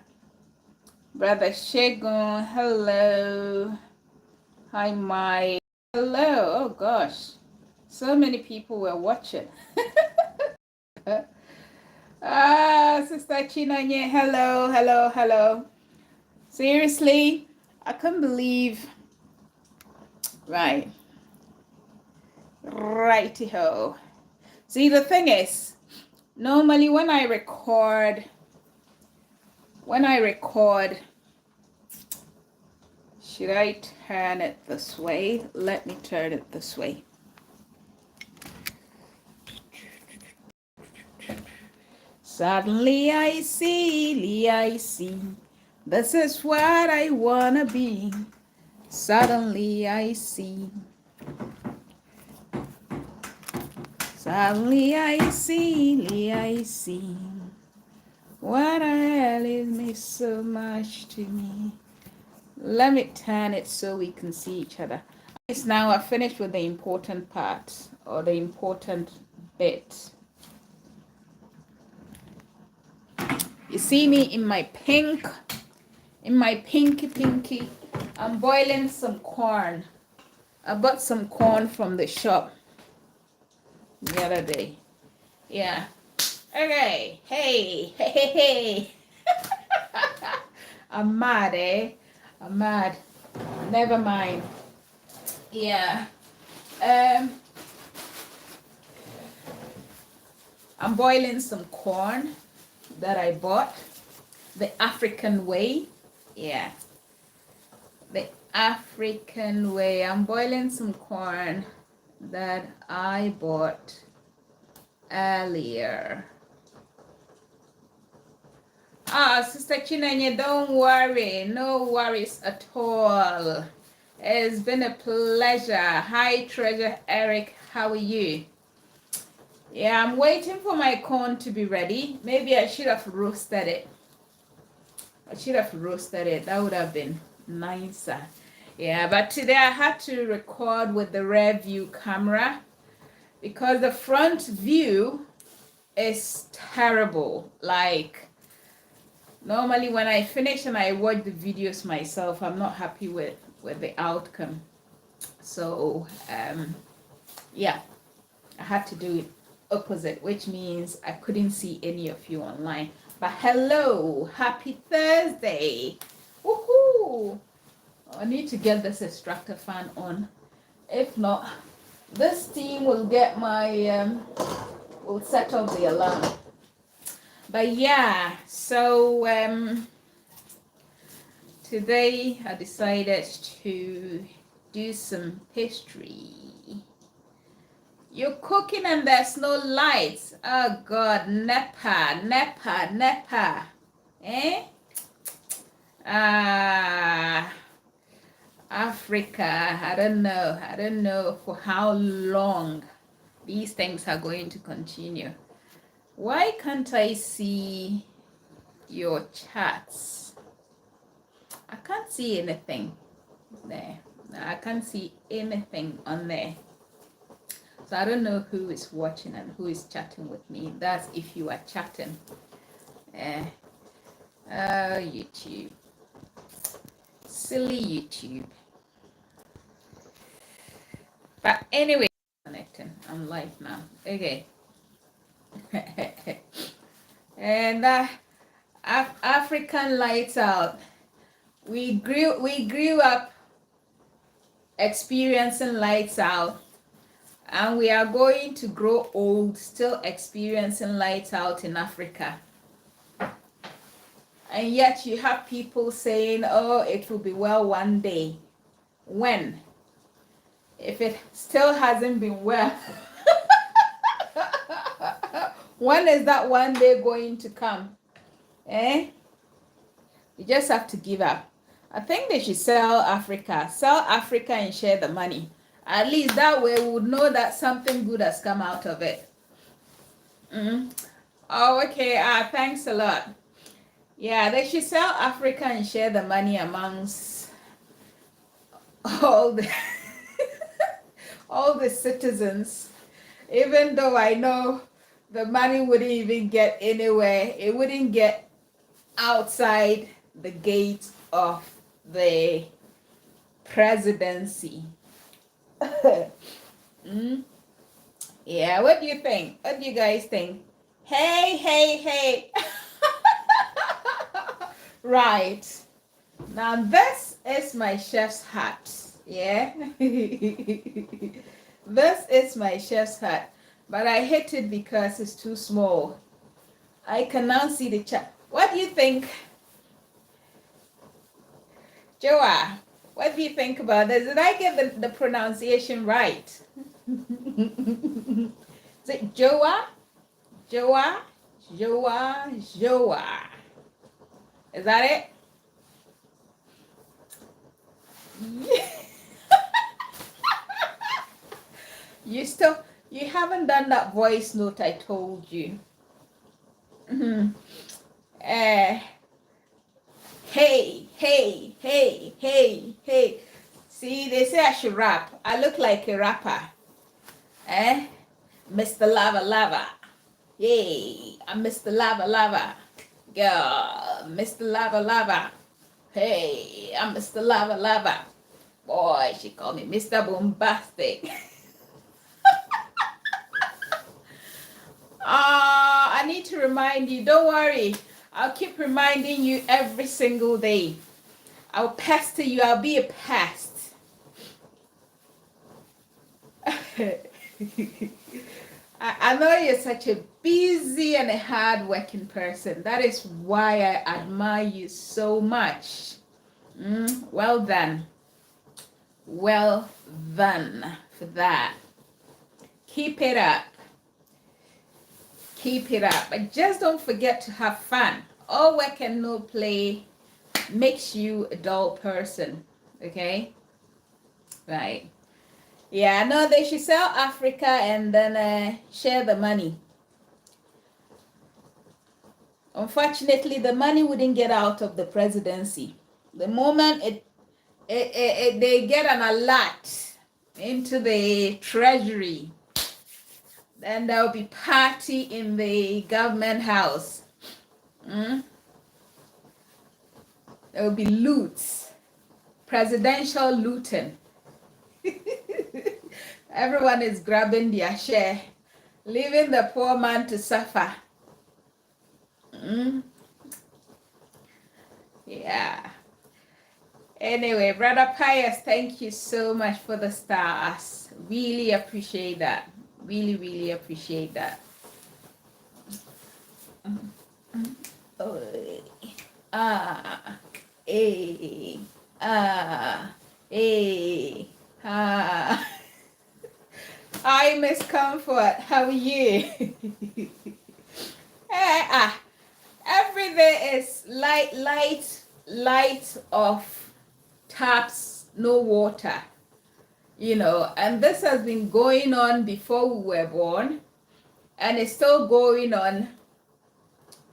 Brother Shegun. Hello. Hi, Mike. Hello. Oh, gosh. So many people were watching. Sister Chinanye. Hello, hello, hello. Seriously, I couldn't believe. Right. Righty-ho. See, the thing is, normally when I record, should I turn it this way? Let me turn it this way. Suddenly I see, this is what I wanna be. Suddenly I see. Suddenly I see. What the hell is means so much to me? Let me turn it so we can see each other. Now I finished with the important part or the important bit. You see me in my pinky. I'm boiling some corn. I bought some corn from the shop the other day. Yeah. Okay. Hey. I'm mad, eh? I'm mad. Never mind. Yeah. I'm boiling some corn that I bought the African way. Yeah. The African way. I'm boiling some corn that I bought earlier. Sister Chinanye, don't worry. No worries at all. It's been a pleasure. Hi, Treasure Eric. How are you? Yeah, I'm waiting for my corn to be ready. Maybe I should have roasted it. That would have been nicer. Yeah, but today I had to record with the rear view camera because the front view is terrible. Like, normally when I finish and I watch the videos myself, I'm not happy with the outcome. So, yeah, I had to do it opposite, which means I couldn't see any of you online. But hello, happy Thursday. Woohoo! I need to get this extractor fan on. If not, this steam will get my will set off the alarm. But yeah, so today I decided to do some pastry. You're cooking and there's no lights. Oh God, NEPA. Eh? Africa. I don't know for how long these things are going to continue. Why can't I see your chats? I can't see anything there. I can't see anything on there. So I don't know who is watching and who is chatting with me. That's if you are chatting. YouTube. Silly YouTube. But anyway, connecting. I'm live now. Okay. And African lights out. We grew up experiencing lights out. And we are going to grow old still experiencing lights out in Africa. And yet you have people saying, oh, it will be well one day. When? If it still hasn't been well, when is that one day going to come? Eh? You just have to give up. I think they should sell Africa and share the money. At least that way we would know that something good has come out of it. Oh, okay. Thanks a lot. Yeah, they should sell Africa and share the money amongst all the all the citizens. Even though I know the money wouldn't even get anywhere, it wouldn't get outside the gate of the presidency. Yeah, what do you think? What do you guys think? Hey, hey, hey. Right. Now this is my chef's hat. Yeah. This is my chef's hat. But I hate it because it's too small. I can now see the chat. What do you think? Joa, what do you think about this? Did I get the pronunciation right? Is it Joa? Joa? Joa? Joa? Is that it? You haven't done that voice note I told you. Hey, hey, hey, hey, hey. See, they say I should rap. I look like a rapper. Mr. Lava Lava. Yay, I'm Mr. Lava Lava. Girl, Mr. Lava Lava. Hey, I'm Mr. Lava Lava. Boy, she called me Mr. Bombastic. I need to remind you, don't worry. I'll keep reminding you every single day. I'll pester you. I'll be a pest. I know you're such a busy and a hard-working person. That is why I admire you so much. Well done. Well done for that. Keep it up. Keep it up. But just don't forget to have fun. All work and no play makes you a dull person. Okay? Right. Yeah, no, they should sell Africa and then share the money. Unfortunately, the money wouldn't get out of the presidency. The moment they get an alert into the treasury, then there will be party in the government house. There will be loot, presidential looting. Everyone is grabbing their share, leaving the poor man to suffer. Yeah. Anyway, Brother Pius, thank you so much for the stars. Really appreciate that. Really, really appreciate that. Hi, Miss Comfort. How are you? Every day is light of taps, no water. You know, and this has been going on before we were born, and it's still going on,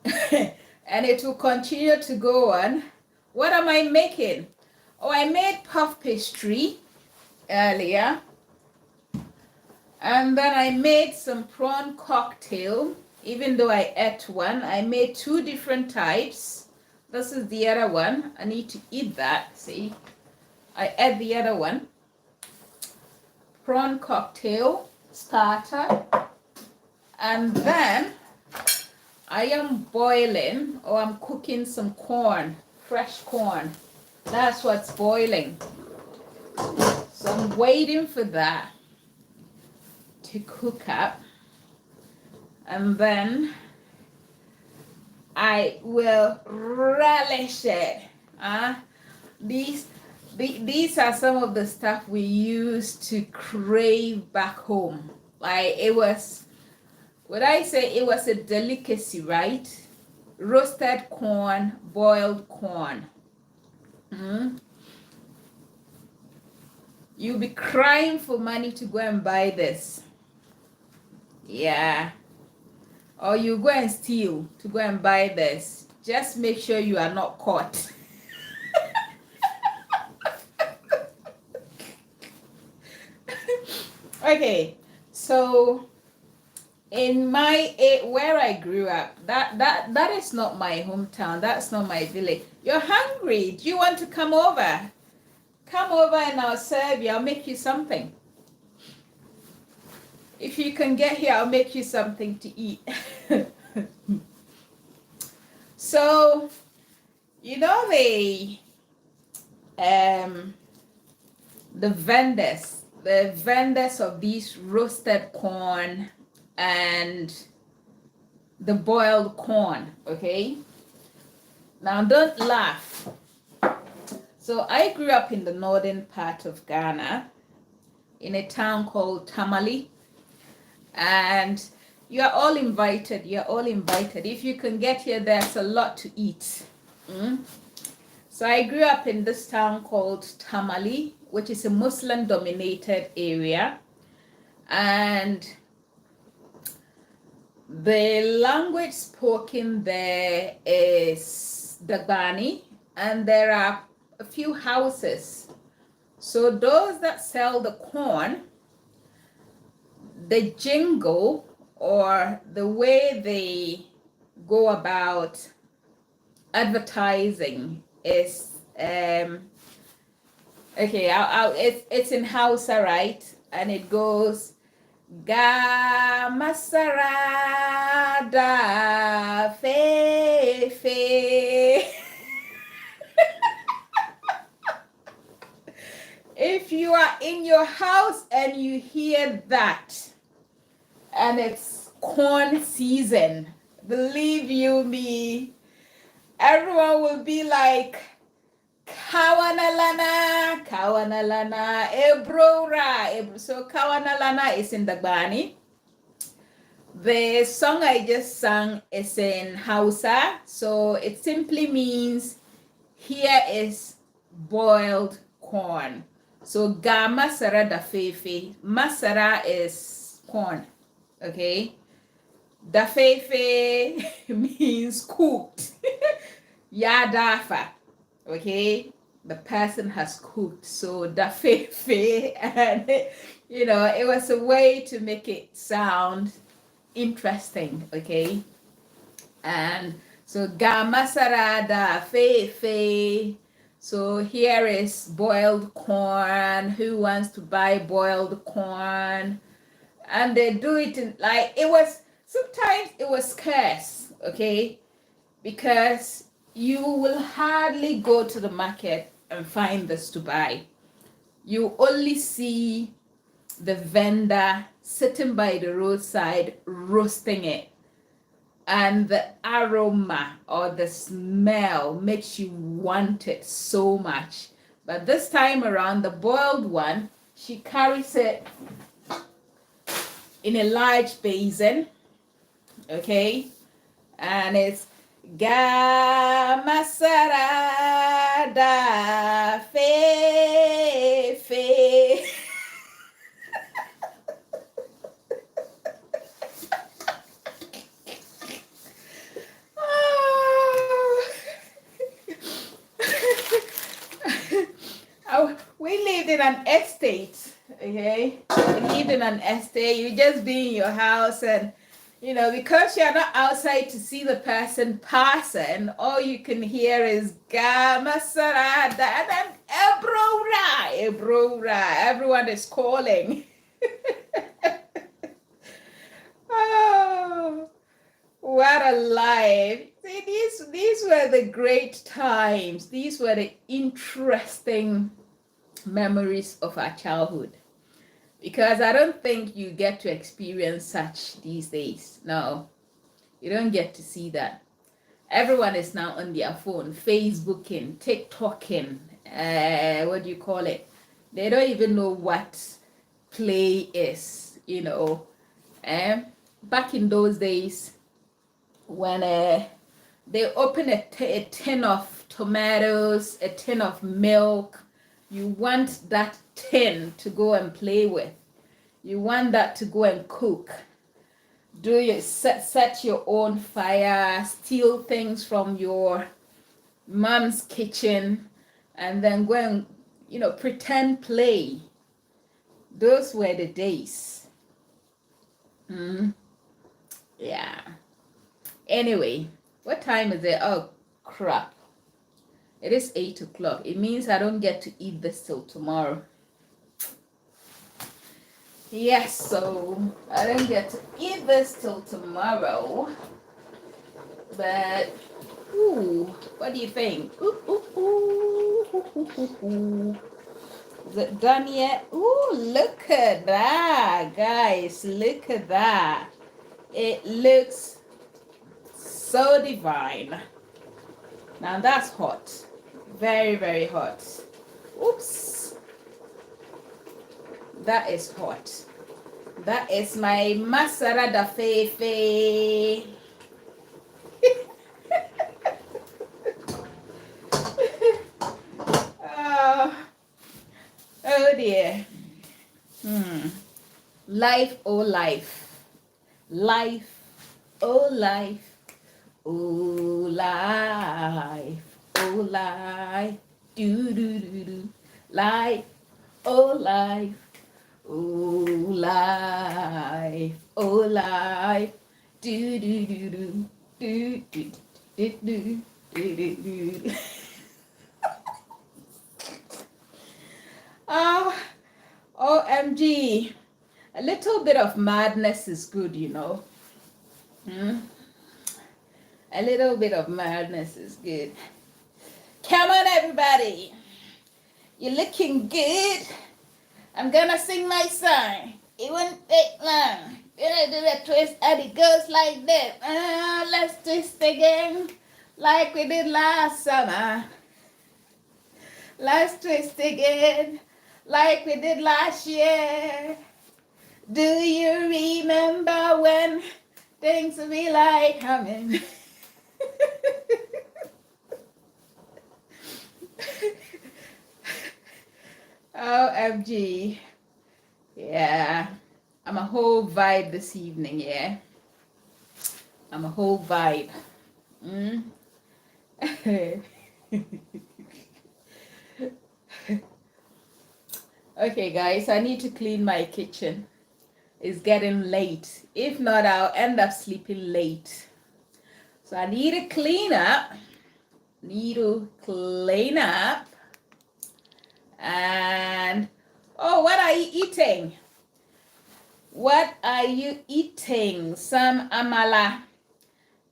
and it will continue to go on. What am I making? Oh, I made puff pastry earlier, and then I made some prawn cocktail. Even though I ate one, I made two different types. This is the other one. I need to eat that. See, I ate the other one. Prawn cocktail starter, and then I am boiling, or I'm cooking some corn, fresh corn. That's what's boiling. So I'm waiting for that to cook up, and then I will relish it. These these are some of the stuff we used to crave back home. Like it was, would I say it was a delicacy, right? Roasted corn, boiled corn. Mm. You'll be crying for money to go and buy this. Yeah. Or you go and steal to go and buy this. Just make sure you are not caught. Okay, so in my where I grew up, that is not my hometown. That's not my village. You're hungry. Do you want to come over? Come over and I'll serve you. I'll make you something. If you can get here, I'll make you something to eat. So, you know the vendors of these roasted corn and the boiled corn, okay? Now don't laugh. So I grew up in the northern part of Ghana in a town called Tamale, and you are all invited. You're all invited. If you can get here, there's a lot to eat. So I grew up in this town called Tamale, which is a Muslim dominated area, and the language spoken there is Dagbani, and there are a few houses. So those that sell the corn, the jingle or the way they go about advertising is okay, it's in Hausa, right? And it goes Ga masarada fe fe. If you are in your house and you hear that and it's corn season, believe you me, everyone will be like, Kawanalana, Kawanalana, Ebrora. So Kawanalana is in Dagbani. The song I just sang is in Hausa. So it simply means here is boiled corn. So ga masara da fefe. Masara is corn. Okay. Da fefe means cooked. Yadafa. Okay, the person has cooked, so da fefe, and you know, it was a way to make it sound interesting. Okay, and so ga masara da fefe. So here is boiled corn. Who wants to buy boiled corn? And they do it in, like, it was, sometimes it was scarce. Okay, because you will hardly go to the market and find this to buy. You only see the vendor sitting by the roadside roasting it, and the aroma or the smell makes you want it so much. But this time around, the boiled one, she carries it in a large basin, okay, and it's Ga masara da fe fe. Oh, we lived in an estate, okay? We lived in an estate. You just be in your house, and you know, because you're not outside to see the person passing, all you can hear is Gama Sarada and then Ebrora, Ebrora. Everyone is calling. Oh, what a life. See, these were the great times. These were the interesting memories of our childhood. Because I don't think you get to experience such these days. No, you don't get to see that. Everyone is now on their phone, Facebooking, TikToking, what do you call it? They don't even know what play is, you know. Back in those days, when they open a tin of tomatoes, a tin of milk, you want that tin to go and play with. You want that to go and cook. Do you set your own fire, steal things from your mom's kitchen, and then go and, you know, pretend play. Those were the days. Yeah. Anyway, what time is it? Oh, crap. It is 8 o'clock. It means I don't get to eat this till tomorrow. Yes, so I don't get to eat this till tomorrow. But, ooh, what do you think? Ooh. Is it done yet? Ooh, look at that, guys. Look at that. It looks so divine. Now that's hot. Very, very hot. Oops. That is hot. That is my masara da fefe. Oh dear. Life, oh life. Life, oh life. Oh life, oh life. Do do do do. Life, oh life. Oh life, oh life. Do do do do. Do do do do do do do. Oh, OMG. A little bit of madness is good, you know. A little bit of madness is good. Come on, everybody. You're looking good. I'm gonna sing my song. It won't take long. Gonna do the twist and it goes like this. Let's twist again like we did last summer. Let's twist again like we did last year. Do you remember when things would be like coming? OMG. Yeah. I'm a whole vibe this evening, yeah. I'm a whole vibe. Okay, guys, I need to clean my kitchen. It's getting late. If not, I'll end up sleeping late. So I need to clean up. And, oh, what are you eating? What are you eating? Some amala.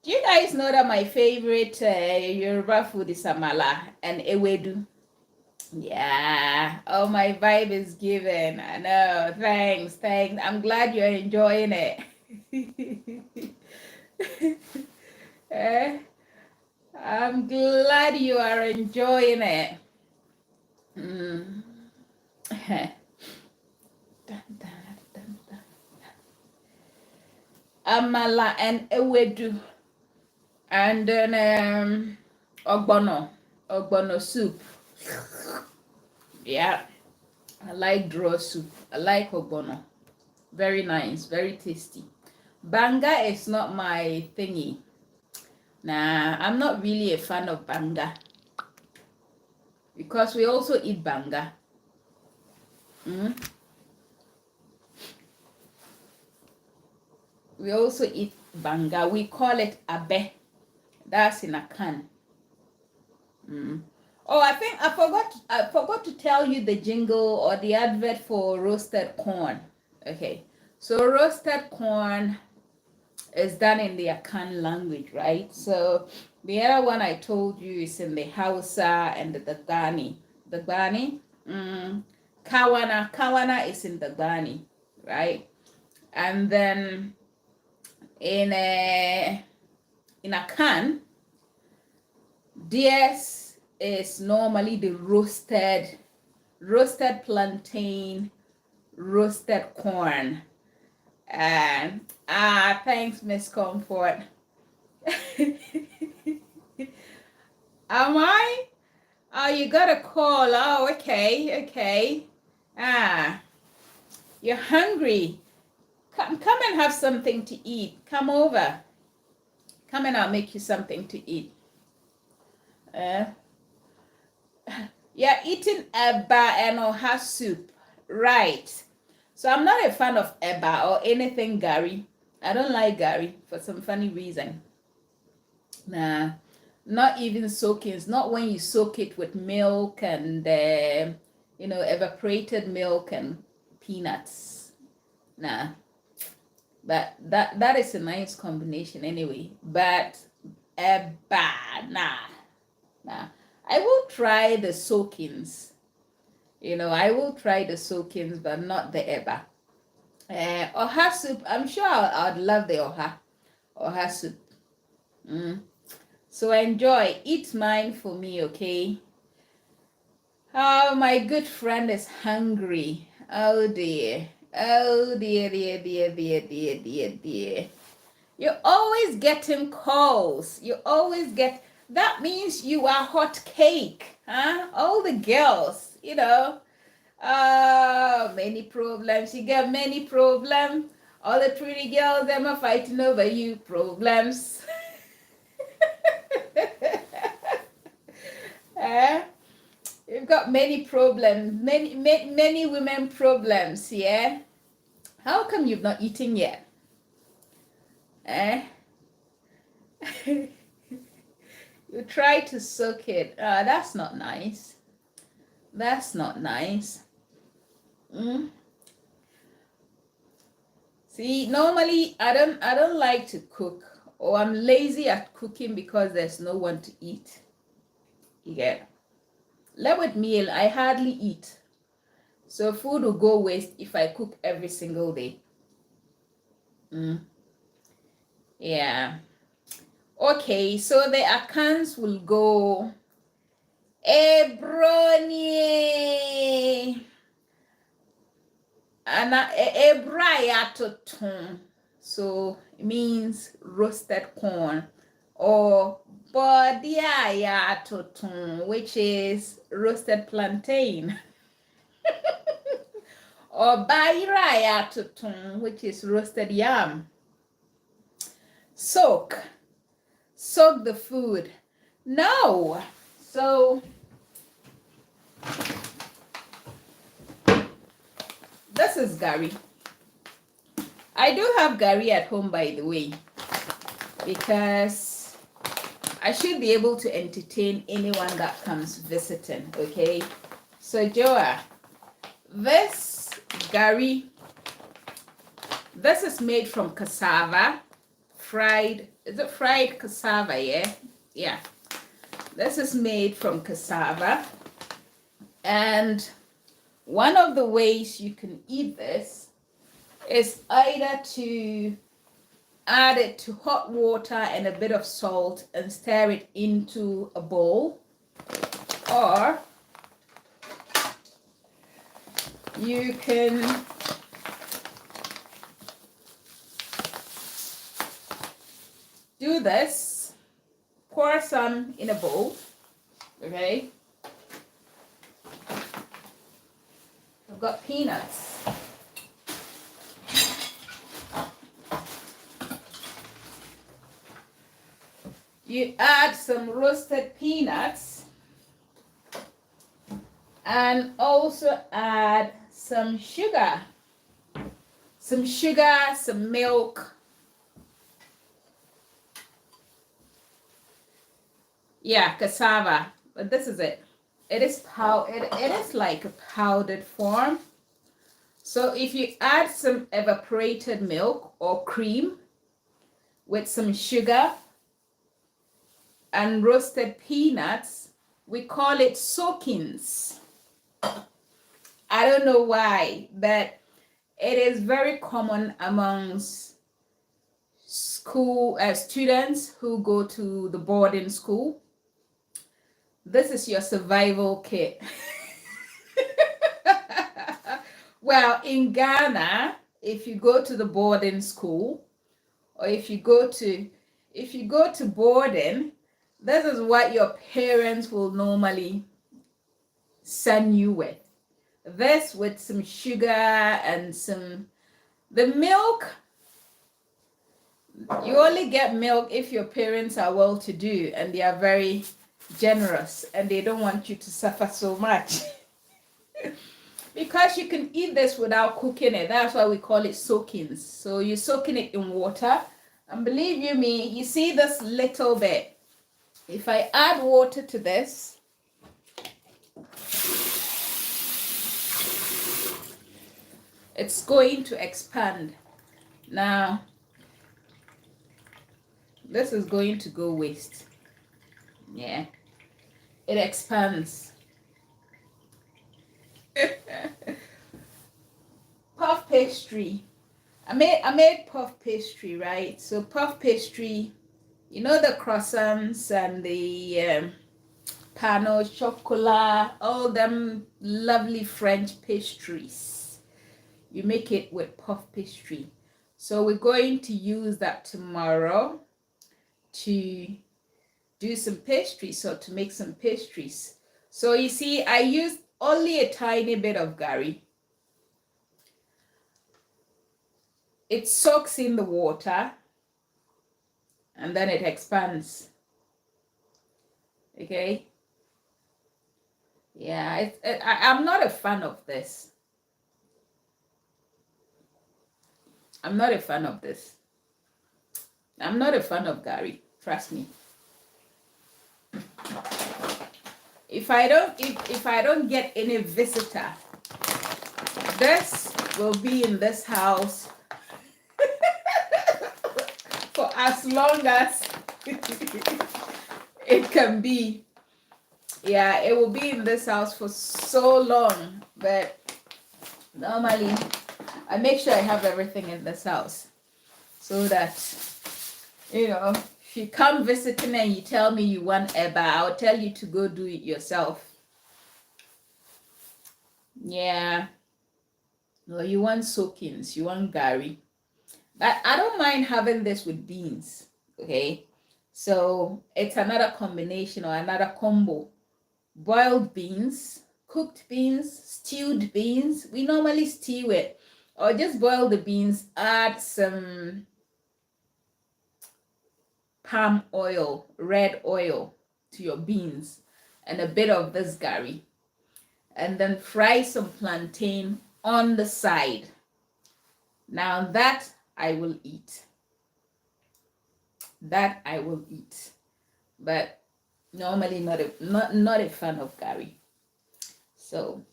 Do you guys know that my favorite Yoruba food is amala and ewedu? Yeah. Oh, my vibe is given. I know. Thanks. I'm glad you're enjoying it. I'm glad you are enjoying it. Amala and ewedu, and then ogbono soup. Yeah, I like draw soup. I like ogbono. Very nice, very tasty. Banga is not my thingy. Nah, I'm not really a fan of banga because we also eat banga. We also eat banga. We call it abe. That's in a can. Oh, I think I forgot to tell you the jingle or the advert for roasted corn. Okay, so roasted corn is done in the Akan language, right? So the other one I told you is in the Hausa and the Dagani. Kawana is in Dagani, right? And then in Akan, Theirs is normally the roasted plantain, roasted corn. And thanks, Miss Comfort. Am I? Oh, you got a call. Oh, okay. You're hungry. Come and have something to eat. Come over. Come and I'll make you something to eat. You're eating eba and oha soup, right? So I'm not a fan of eba or anything gari. I don't like gari for some funny reason. Nah, not even soakings. Not when you soak it with milk and evaporated milk and peanuts. Nah, but that is a nice combination anyway. But eba, nah. I will try the soakings. I will try the soakings, but not the eba. Oha soup. I'm sure I'd love the oha soup. So enjoy. Eat mine for me, okay? Oh, my good friend is hungry. Oh dear. Oh dear. You're always getting calls. That means you are hot cake, huh? All the girls, many problems. You get many problems. All the pretty girls, them are fighting over you. Problems. You've got many problems, many women problems, yeah? How come you've not eaten yet? You try to soak it. That's not nice. That's not nice. See, normally I don't like to cook, or I'm lazy at cooking because there's no one to eat. You get? With meal, I hardly eat. So food will go waste if I cook every single day. Yeah. Okay, so the accounts will go Ebroni and Ebrayatoton. So it means roasted corn, or Bodiayatoton, which is roasted plantain. Or Bairayatoton, which is roasted yam. Soak the food. No. So this is gari. I do have gari at home, by the way, because I should be able to entertain anyone that comes visiting, okay? So Joa, this gari, this is made from cassava, is it fried cassava, yeah? Yeah. This is made from cassava, and one of the ways you can eat this is either to add it to hot water and a bit of salt and stir it into a bowl, or you can do this, pour some in a bowl, okay? I've got peanuts. You add some roasted peanuts and also add some sugar, some milk. Yeah, cassava, but this is it. It is it is like a powdered form. So if you add some evaporated milk or cream with some sugar and roasted peanuts, we call it soakings. I don't know why, but it is very common amongst school students who go to the boarding school. this is your survival kit. Well, in Ghana, if you go to the boarding school, or if you go to boarding, this is what your parents will normally send you with. This with some sugar and the milk. You only get milk if your parents are well to do and they are very generous and they don't want you to suffer so much. Because you can eat this without cooking it. That's why we call it soakings. So you're soaking it in water. And believe you me, you see this little bit. If I add water to this, it's going to expand. Now, this is going to go waste. Yeah, it expands. Puff pastry. I made puff pastry, right? So puff pastry, you know, the croissants and the pain au chocolat, all them lovely French pastries. You make it with puff pastry. So we're going to use that tomorrow to do some pastries, so to make some pastries. So you see, I used only a tiny bit of gari. It soaks in the water and then it expands. Okay. Yeah, I'm not a fan of this. I'm not a fan of this. I'm not a fan of gari. Trust me. If I don't get any visitor, this will be in this house for as long as it can be. Yeah, it will be in this house for so long, but normally I make sure I have everything in this house so that, you know, if you come visiting and you tell me you want eba, I'll tell you to go do it yourself. Yeah. Well, you want soakings, you want gari. But I don't mind having this with beans, okay? So it's another combination or another combo. Boiled beans, cooked beans, stewed beans. We normally stew it. Or just boil the beans, add some palm oil, red oil to your beans, and a bit of this gari. And then fry some plantain on the side. Now that I will eat. That I will eat. But normally not a fan of gari. So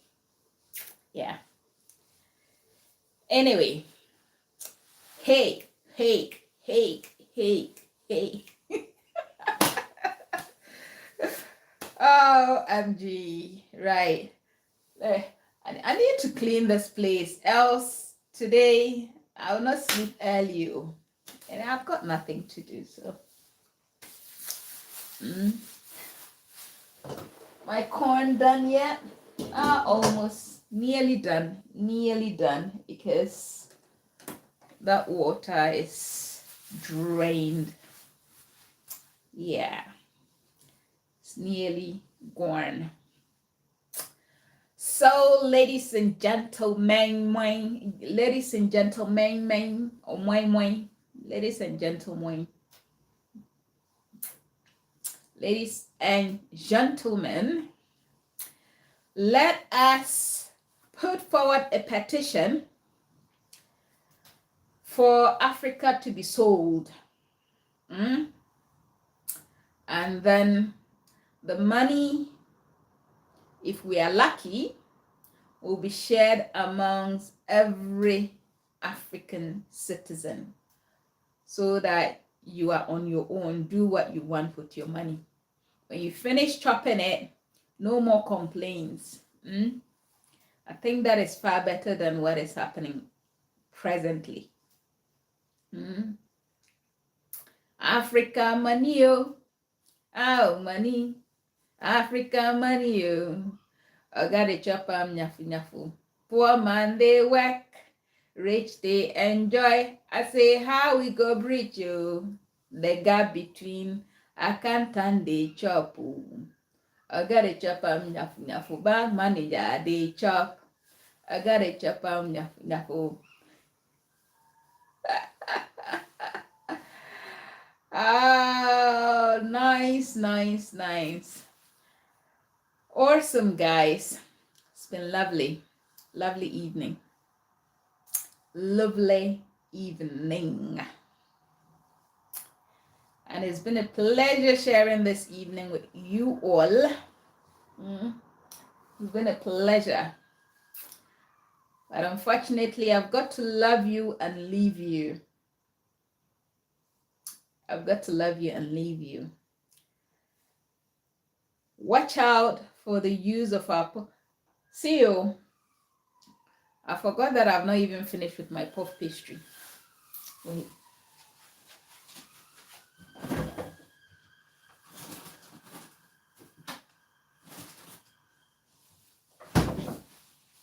yeah. Anyway. Hey. Oh, MG. Right. I need to clean this place, else today I will not sleep early. And I've got nothing to do, so. My corn done yet? Almost. Nearly done because that water is drained. Yeah. It's nearly gone. So, ladies and gentlemen, ladies and gentlemen, ladies and gentlemen, ladies and gentlemen, let us put forward a petition for Africa to be sold. And then the money, if we are lucky, will be shared amongst every African citizen so that you are on your own. Do what you want with your money. When you finish chopping it, no more complaints. I think that is far better than what is happening presently. Africa money, oh money. African money, you. I got a chop nyafu nyafu. Poor man they work, rich they enjoy. I say how we go bridge you. The gap between accountant they chop. I got a chop nyafu nyafu. Bank manager they chop. I got a chop nyafu nyafu. Oh, nice, nice, nice. Awesome, guys. It's been lovely. Lovely evening. Lovely evening. And it's been a pleasure sharing this evening with you all. It's been a pleasure. But unfortunately, I've got to love you and leave you. I've got to love you and leave you. Watch out for the use of our... See you. I forgot that I've not even finished with my puff pastry. Wait.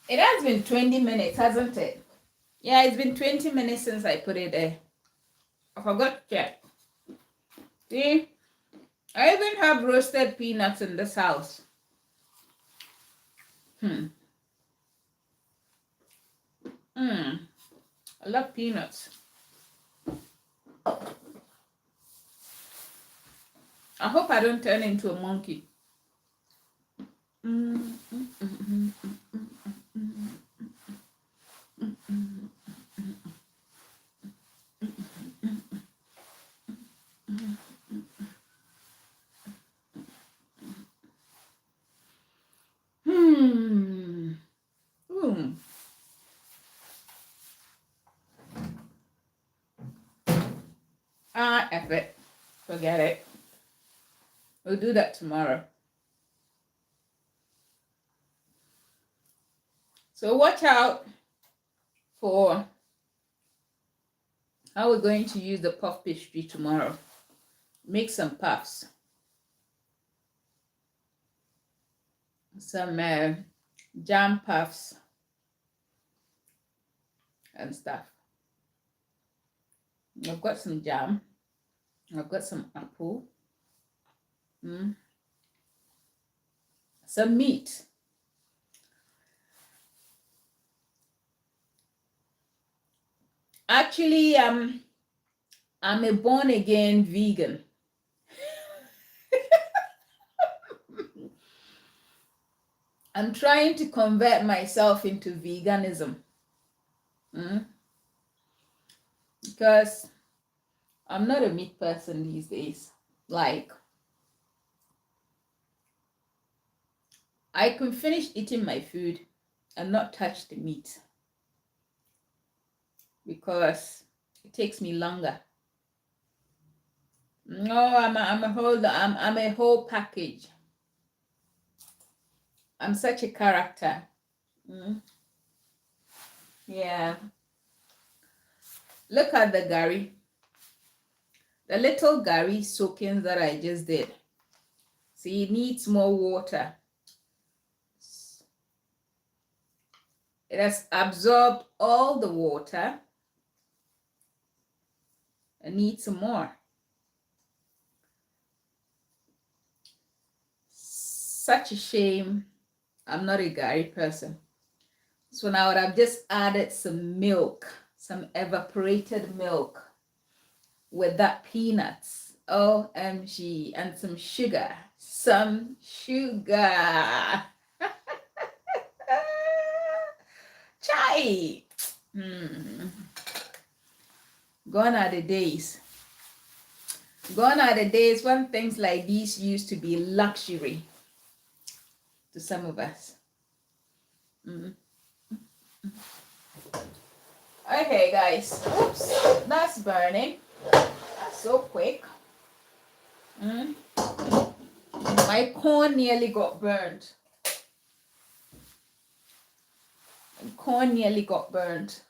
It has been 20 minutes, hasn't it? Yeah, it's been 20 minutes since I put it there. I forgot to check. See? I even have roasted peanuts in this house. I love peanuts. I hope I don't turn into a monkey. F it. Forget it. We'll do that tomorrow. So watch out for how we're going to use the puff pastry tomorrow. Make some puffs. Some jam puffs and stuff. I've got some jam. I've got some apple. Some meat. Actually, I'm a born-again vegan. I'm trying to convert myself into veganism. Because I'm not a meat person these days. Like, I can finish eating my food and not touch the meat because it takes me longer. No, I'm a whole package. I'm such a character. Yeah. Look at the gari. The little gari soaking that I just did. See, it needs more water. It has absorbed all the water. It needs some more. Such a shame I'm not a gari person. So now I would have just added some milk, some evaporated milk with that peanuts. OMG, and some sugar. Some sugar. Chai. Gone are the days. Gone are the days when things like these used to be luxury to some of us. Okay, guys. Oops, that's burning. That's so quick. My corn nearly got burned. Corn nearly got burned.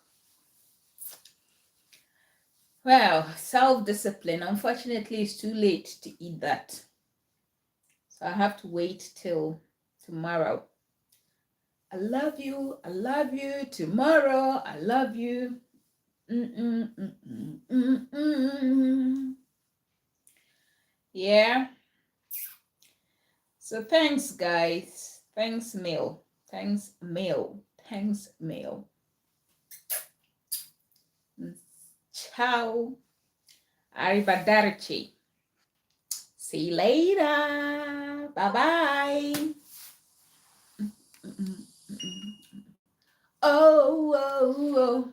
Well, self-discipline. Unfortunately, it's too late to eat that. So I have to wait till tomorrow. I love you. I love you. Tomorrow, I love you. Yeah. So thanks, guys. Thanks, Mail. Thanks, Mail. Thanks, Mail. Ciao. Arrivederci. See you later. Bye-bye. Oh, oh, oh.